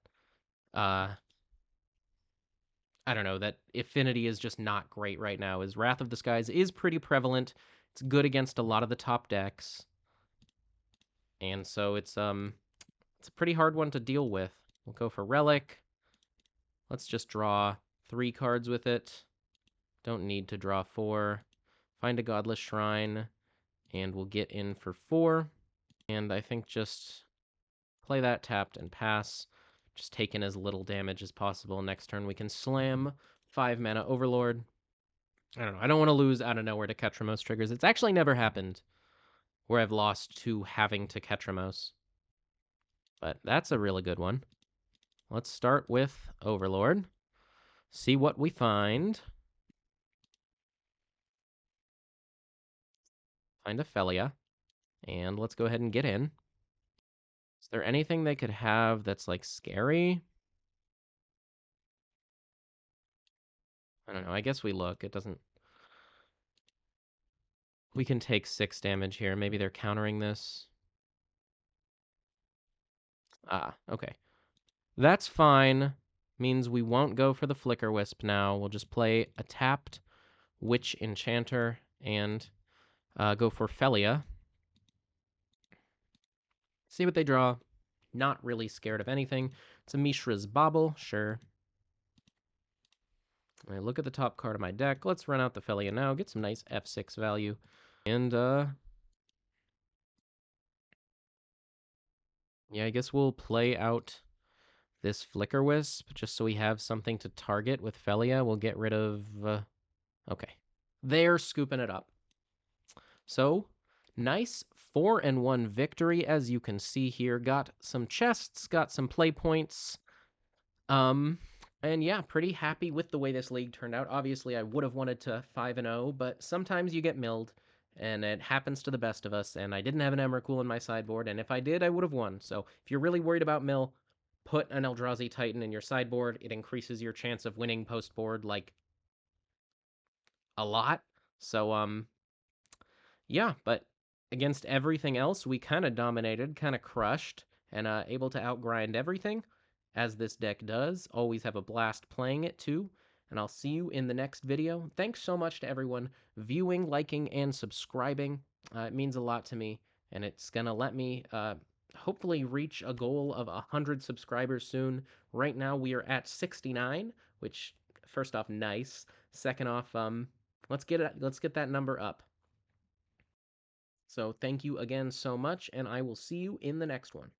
I don't know, that Affinity is just not great right now, is Wrath of the Skies is pretty prevalent. It's good against a lot of the top decks. And so it's a pretty hard one to deal with. We'll go for Relic. Let's just draw 3 cards with it. Don't need to draw 4. Find a Godless Shrine, and we'll get in for 4. And I think just play that tapped and pass. Just take in as little damage as possible. Next turn we can slam 5 mana Overlord. I don't know. I don't want to lose out of nowhere to KETRAMOSE triggers. It's actually never happened where I've lost to having to KETRAMOSE. But that's a really good one. Let's start with Overlord. See what we find. Find Ophelia. And let's go ahead and get in. Is there anything they could have that's, like, scary? I don't know. I guess we look. It doesn't... We can take 6 damage here. Maybe they're countering this. Ah, okay. That's fine. Means we won't go for the Flicker Wisp now. We'll just play a tapped Witch Enchanter and go for Felia. See what they draw. Not really scared of anything. It's a Mishra's Bauble, sure. I look at the top card of my deck. Let's run out the Felia now. Get some nice F6 value. And, yeah, I guess we'll play out this Flicker Wisp just so we have something to target with Felia. We'll get rid of... okay. They're scooping it up. So, nice 4-1 victory, as you can see here. Got some chests, got some play points. And yeah, pretty happy with the way this league turned out. Obviously, I would have wanted to 5-0, but sometimes you get milled, and it happens to the best of us. And I didn't have an Emrakul in my sideboard, and if I did, I would have won. So if you're really worried about mill, put an Eldrazi Titan in your sideboard. It increases your chance of winning post board, like, a lot. So, yeah, but against everything else, we kind of dominated, kind of crushed, and able to outgrind everything, as this deck does. Always have a blast playing it, too. And I'll see you in the next video. Thanks so much to everyone viewing, liking, and subscribing. It means a lot to me, and it's going to let me hopefully reach a goal of 100 subscribers soon. Right now, we are at 69, which, first off, nice. Second off, let's get that number up. So thank you again so much, and I will see you in the next one.